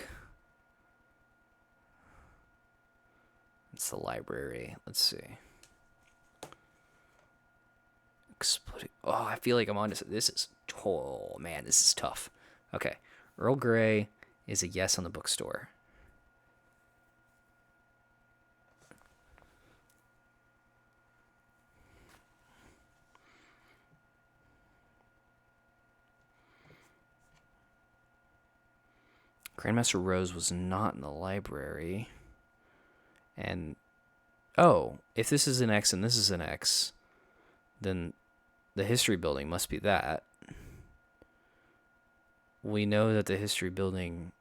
Speaker 1: It's the library. Let's see. Exploding. Oh, I feel like I'm on this. Oh man, this is tough. Okay, Earl Grey is a yes on the bookstore. Grandmaster Rose was not in the library. And, oh, if this is an X and this is an X, then the history building must be that. We know that the history building...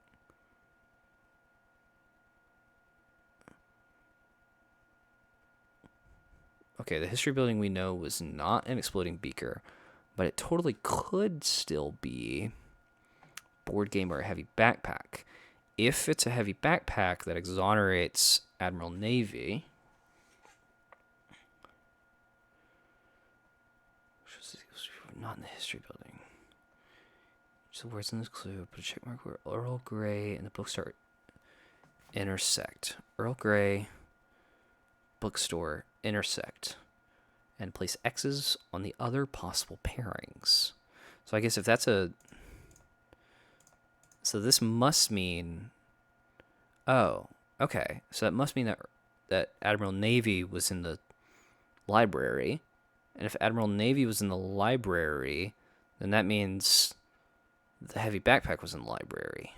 Speaker 1: Okay, the history building we know was not an exploding beaker, but it totally could still be board game or a heavy backpack. If it's a heavy backpack that exonerates Admiral Navy, not in the history building. So words in this clue, put a check mark where Earl Grey and the bookstore intersect. Earl Grey, bookstore, intersect. And place X's on the other possible pairings. So I guess if that's a... So this must mean... Oh, okay. So that must mean that Admiral Navy was in the library. And if Admiral Navy was in the library, then that means the heavy backpack was in the library.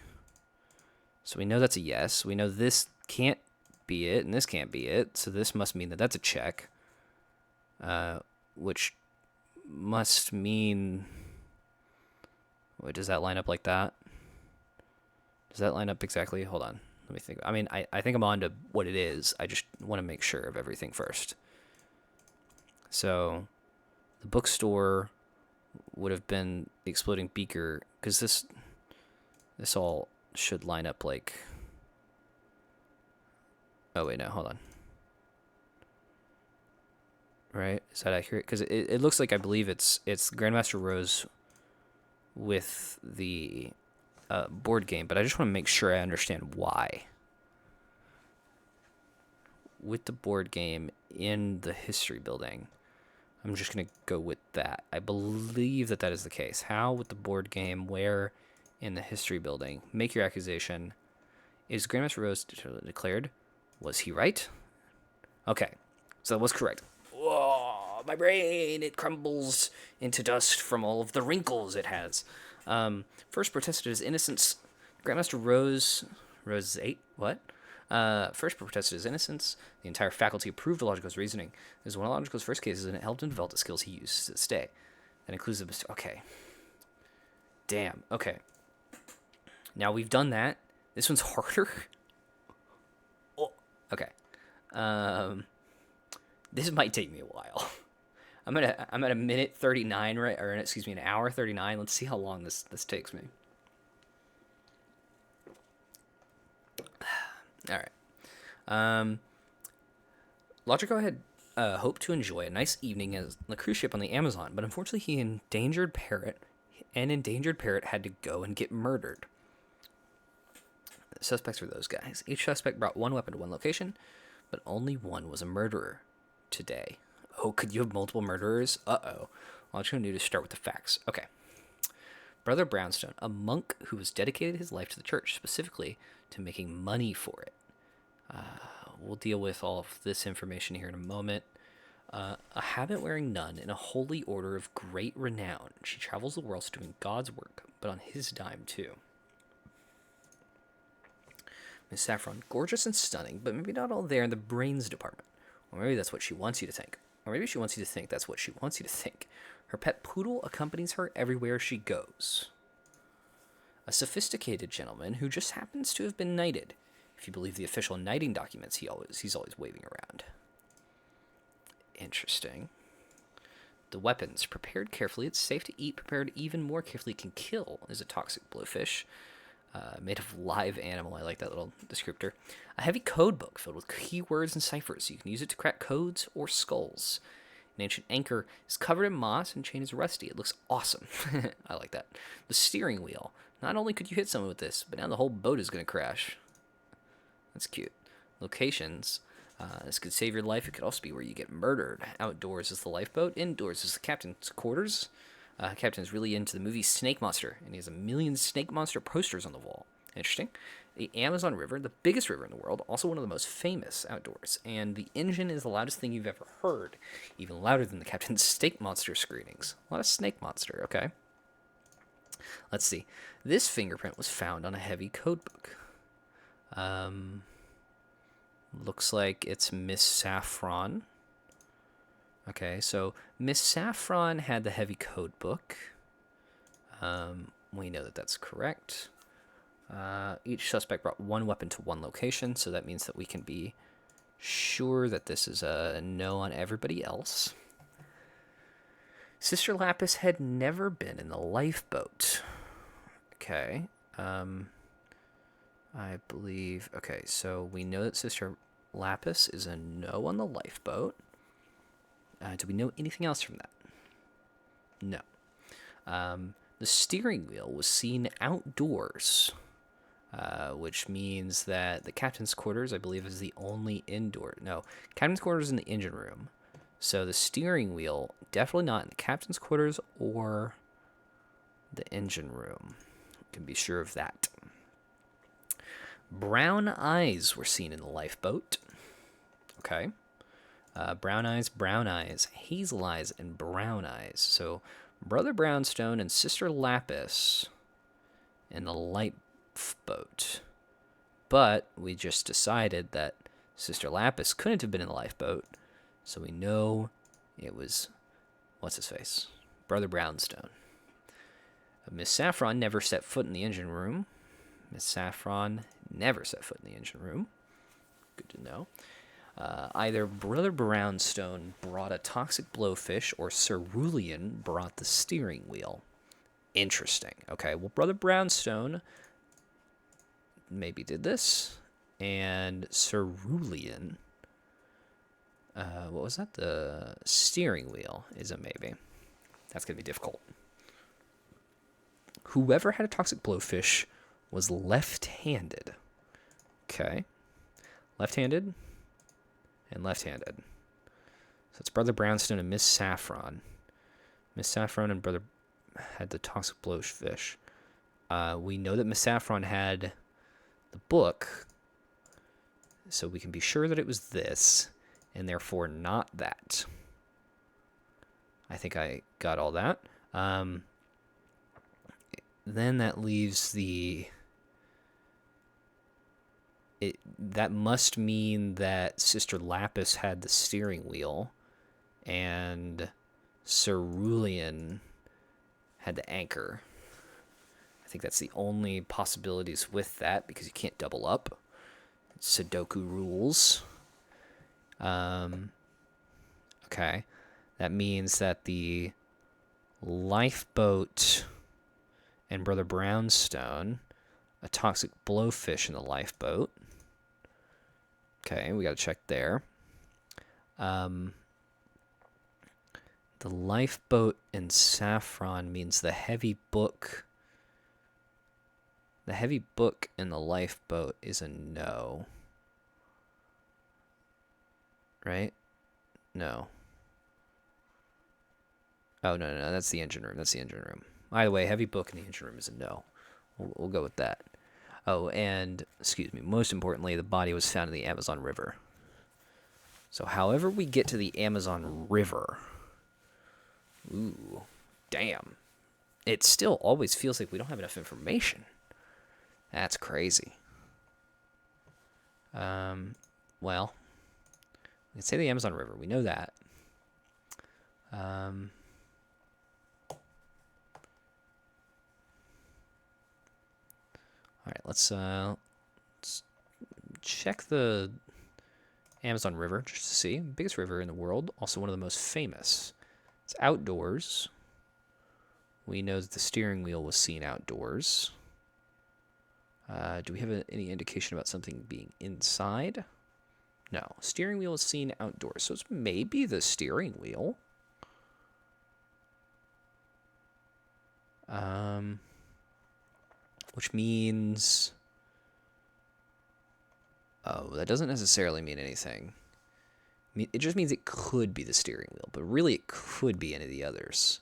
Speaker 1: So we know that's a yes. We know this can't be it, and this can't be it. So this must mean that that's a check. Which must mean... Wait, does that line up like that? Does that line up exactly? Hold on. Let me think. I mean, I think I'm on to what it is. I just want to make sure of everything first. So the bookstore would have been the exploding beaker, because this all should line up like... Oh, wait, no, hold on. Right? Is that accurate? Because it looks like, I believe it's Grandmaster Rose with the board game, but I just want to make sure I understand why. With the board game in the history building, I'm just going to go with that. I believe that is the case. How with the board game, where in the history building? Make your accusation. Is Grandmaster Rose declared? Was he right? Okay, so that was correct. Whoa, my brain, it crumbles into dust from all of the wrinkles it has. First protested his innocence. Grandmaster Rose 8, what? First protested his innocence. The entire faculty approved of Logico's reasoning. This is one of Logico's first cases, and it helped him develop the skills he used to this day. That includes the... Okay. Damn, okay. Now we've done that. This one's harder. Oh, okay. This might take me a while. I'm at a minute 39, right? Or excuse me, an hour 39. Let's see how long this takes me. All right. Logico had hoped to enjoy a nice evening as the cruise ship on the Amazon, but unfortunately an endangered parrot had to go and get murdered. The suspects were those guys. Each suspect brought one weapon to one location, but only one was a murderer today. Oh, could you have multiple murderers? Uh-oh. Logico knew to start with the facts. Okay. Brother Brownstone, a monk who has dedicated his life to the church, specifically to making money for it. We'll deal with all of this information here in a moment. A habit-wearing nun in a holy order of great renown. She travels the world doing God's work, but on his dime, too. Miss Saffron, gorgeous and stunning, but maybe not all there in the brains department. Or maybe that's what she wants you to think. Or maybe she wants you to think that's what she wants you to think. Her pet poodle accompanies her everywhere she goes. A sophisticated gentleman who just happens to have been knighted. If you believe the official knighting documents, he's always waving around. Interesting. The weapons, prepared carefully, it's safe to eat. Prepared even more carefully, can kill, is a toxic blowfish. Made of live animal. I like that little descriptor. A heavy code book filled with keywords and ciphers. You can use it to crack codes or skulls. An ancient anchor is covered in moss and chain is rusty. It looks awesome. I like that. The steering wheel. Not only could you hit someone with this, but now the whole boat is going to crash. That's cute. Locations. This could save your life. It could also be where you get murdered. Outdoors is the lifeboat. Indoors is the captain's quarters. Captain's really into the movie Snake Monster, and he has 1 million Snake Monster posters on the wall. Interesting. The Amazon River, the biggest river in the world, also one of the most famous outdoors. And the engine is the loudest thing you've ever heard, even louder than the Captain's Snake Monster screenings. A lot of Snake Monster, okay? Let's see. This fingerprint was found on a heavy code book. Looks like it's Miss Saffron. Okay, so Miss Saffron had the heavy code book. We know that that's correct. Each suspect brought one weapon to one location, so that means that we can be sure that this is a no on everybody else. Sister Lapis had never been in the lifeboat. Okay. I believe... Okay, so we know that Sister Lapis is a no on the lifeboat. Do we know anything else from that? No. The steering wheel was seen outdoors, which means that the captain's quarters, I believe, is the only indoor... No, captain's quarters is in the engine room. So the steering wheel, definitely not in the captain's quarters or the engine room. Can be sure of that. Brown eyes were seen in the lifeboat. Okay. Brown eyes, hazel eyes, and brown eyes. So Brother Brownstone and Sister Lapis in the lifeboat. But we just decided that Sister Lapis couldn't have been in the lifeboat. So we know it was, what's his face? Brother Brownstone. Miss Saffron never set foot in the engine room. Miss Saffron never set foot in the engine room. Good to know. Either Brother Brownstone brought a toxic blowfish or Cerulean brought the steering wheel. Interesting. Okay, well, Brother Brownstone maybe did this. And Cerulean... what was that? The steering wheel is a maybe. That's going to be difficult. Whoever had a toxic blowfish was left-handed. Okay. Left-handed and left-handed. So it's Brother Brownstone and Miss Saffron. Miss Saffron and Brother had the toxic blowfish. We know that Miss Saffron had the book, so we can be sure that it was this, and therefore not that. I think I got all that. Then that leaves the... that must mean that Sister Lapis had the steering wheel, and Cerulean had the anchor. I think that's the only possibilities with that, because you can't double up. Sudoku rules. Okay. That means that the lifeboat and Brother Brownstone, a toxic blowfish in the lifeboat. Okay, we got to check there. The lifeboat and Saffron means the heavy book. The heavy book in the lifeboat is a no. Right? No. Oh, no, that's the engine room. That's the engine room. Either way, heavy book in the engine room is a no. We'll go with that. Oh, and, excuse me, most importantly, the body was found in the Amazon River. So however we get to the Amazon River... Ooh, damn. It still always feels like we don't have enough information. That's crazy. Well, we can say the Amazon River. We know that. All right, let's check the Amazon River just to see. Biggest river in the world, also one of the most famous. It's outdoors. We know that the steering wheel was seen outdoors. Do we have any indication about something being inside? No. Steering wheel is seen outdoors, so it's maybe the steering wheel. Which means... Oh, that doesn't necessarily mean anything. It just means it could be the steering wheel, but really it could be any of the others.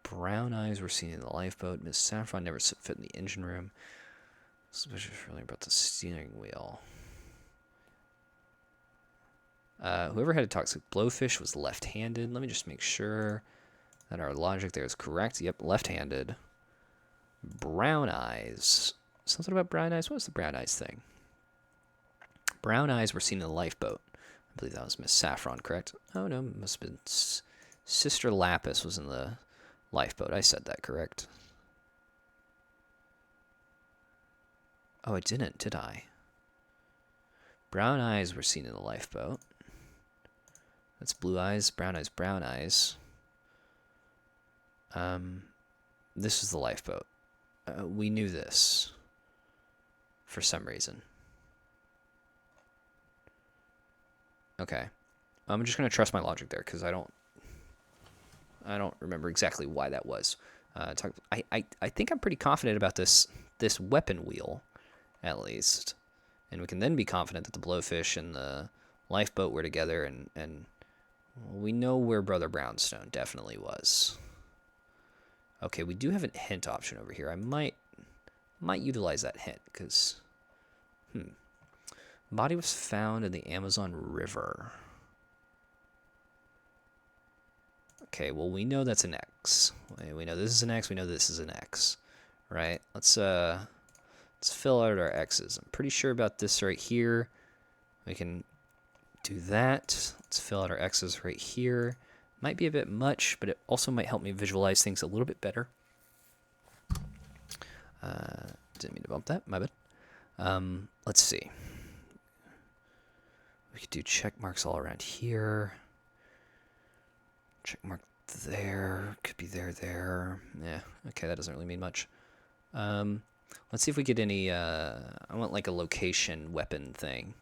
Speaker 1: Brown eyes were seen in the lifeboat. Miss Saffron never set foot in the engine room. Suspicious really about the steering wheel. Whoever had a toxic blowfish was left-handed. Let me just make sure that our logic there is correct. Yep, left-handed. Brown eyes. Something about brown eyes? What was the brown eyes thing? Brown eyes were seen in the lifeboat. I believe that was Miss Saffron, correct? Oh, no, it must have been Sister Lapis was in the lifeboat. I said that, correct? Oh, I didn't, did I? Brown eyes were seen in the lifeboat. That's blue eyes, brown eyes, brown eyes. This is the lifeboat. We knew this for some reason. Okay. I'm just going to trust my logic there because I don't remember exactly why that was. I think I'm pretty confident about this weapon wheel, at least. And we can then be confident that the blowfish and the lifeboat were together, and we know where Brother Brownstone definitely was. Okay, we do have a hint option over here. I might utilize that hint, because... Body was found in the Amazon River. Okay, well, we know that's an X. We know this is an X. We know this is an X. Right? Let's fill out our X's. I'm pretty sure about this right here. We can do that. Let's fill out our X's right here. Might be a bit much, but it also might help me visualize things a little bit better. Didn't mean to bump that. My bad. Let's see. We could do check marks all around here. Check mark there. Could be there. Yeah, okay, that doesn't really mean much. Let's see if we get any... I want like a location weapon thing.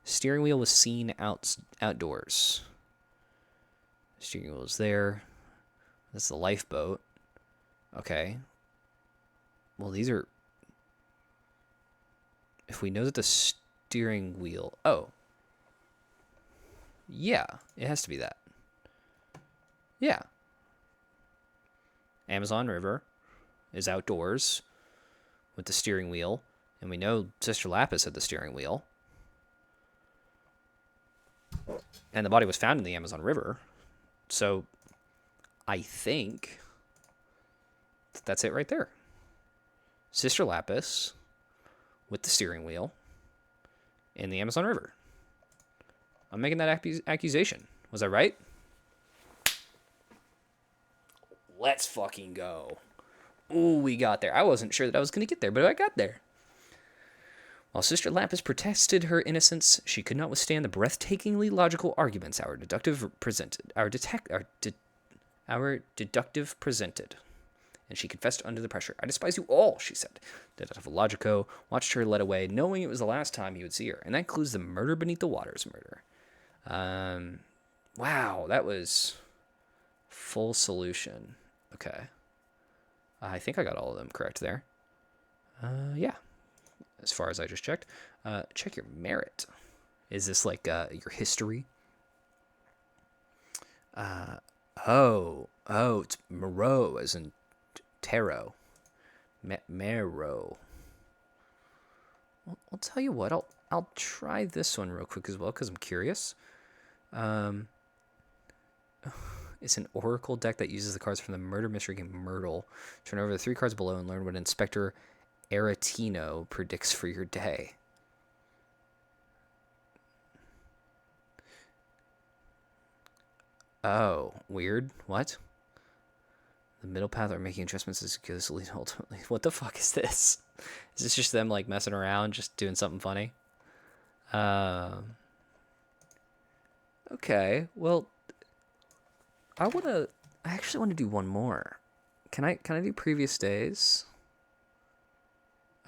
Speaker 1: Steering wheel was seen outdoors. Steering wheel is there. That's the lifeboat. Okay. Well, these are... If we know that the steering wheel... Oh. Yeah, it has to be that. Yeah. Amazon River is outdoors with the steering wheel, and we know Sister Lapis had the steering wheel. And the body was found in the Amazon River. So I think that's it right there. Sister Lapis with the steering wheel in the Amazon River. I'm making that accusation. Was I right? Let's fucking go. Ooh, we got there. I wasn't sure that I was going to get there, but I got there. While Sister Lapis protested her innocence, she could not withstand the breathtakingly logical arguments our deductive presented, and she confessed under the pressure. I despise you all, she said. Detective Logico watched her led away, knowing it was the last time he would see her, and that includes the Murder Beneath the Waters murder. Wow, that was full solution. Okay. I think I got all of them correct there. Yeah. As far as I just checked. Check your merit. Is this like your history? It's Moreau, as in tarot. Marrow. Well, I'll tell you what. I'll try this one real quick as well because I'm curious. It's an oracle deck that uses the cards from the murder mystery game Myrtle. Turn over the 3 cards below and learn what Inspector Aretino predicts for your day. Oh, weird. What? The middle path are making adjustments as good as lead ultimately. What the fuck is this? Is this just them like messing around, just doing something funny? Okay. Well, I actually wanna do one more. Can I do previous days?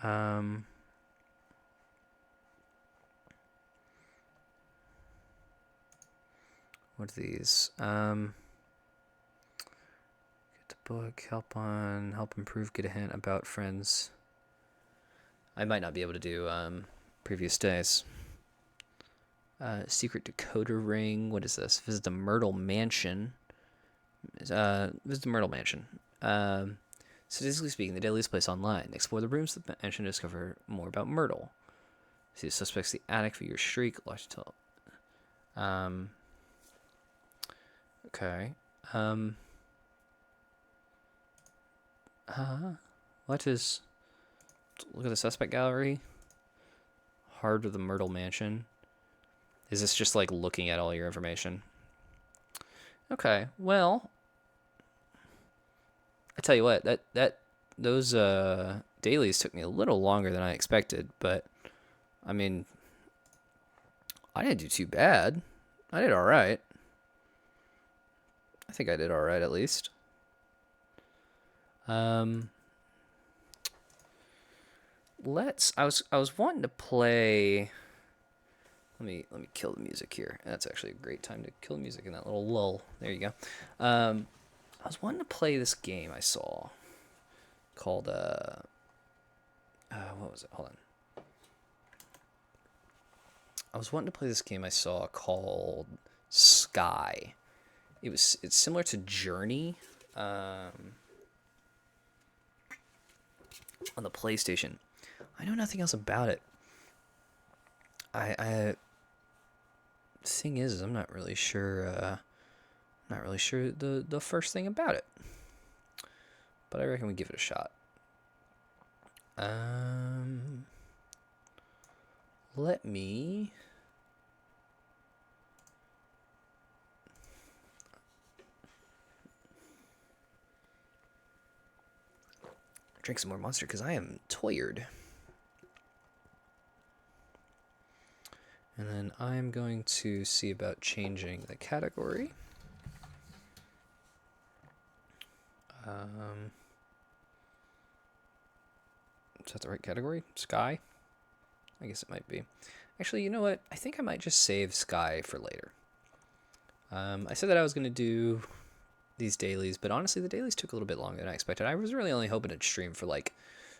Speaker 1: Um what are these? Get the book, help improve, get a hint, about friends. I might not be able to do previous days. Secret decoder ring. What is this? Visit the Myrtle Mansion. Visit the Myrtle Mansion. Statistically speaking, the deadliest place online. Explore the rooms of the mansion to discover more about Myrtle. See the suspects, the attic, for your shriek. Watch tell. Okay. What is? Look at the suspect gallery. Heart of the Myrtle Mansion. Is this just like looking at all your information? Okay, well, I tell you what, those dailies took me a little longer than I expected, but I mean, I didn't do too bad. I did all right. I think I did all right at least. I was wanting to play. Let me kill the music here. That's actually a great time to kill the music in that little lull. There you go. I was wanting to play this game I saw called what was it? Hold on. I was wanting to play this game I saw called Sky. It's similar to Journey on the PlayStation. I know nothing else about it. I thing is, I'm not really sure. Not really sure the first thing about it, but I reckon we give it a shot. Let me. Drink some more Monster because I am tired. And then I'm going to see about changing the category. Is that the right category? Sky? I guess it might be. Actually, you know what? I think I might just save Sky for later. I said that I was going to do these dailies, but honestly, the dailies took a little bit longer than I expected. I was really only hoping to stream for like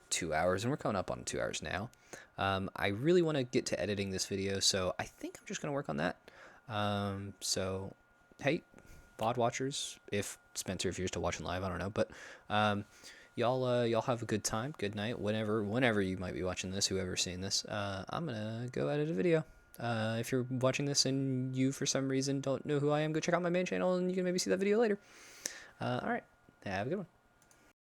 Speaker 1: 2 hours, and we're coming up on 2 hours now. I really want to get to editing this video, so I think I'm just going to work on that. So, hey, VOD watchers, if Spencer, if you're still watching live, I don't know, but y'all have a good time, good night, whenever you might be watching this, whoever's seeing this. I'm gonna go edit a video. If you're watching this and you for some reason don't know who I am, go check out my main channel and you can maybe see that video later. All right, have a good one.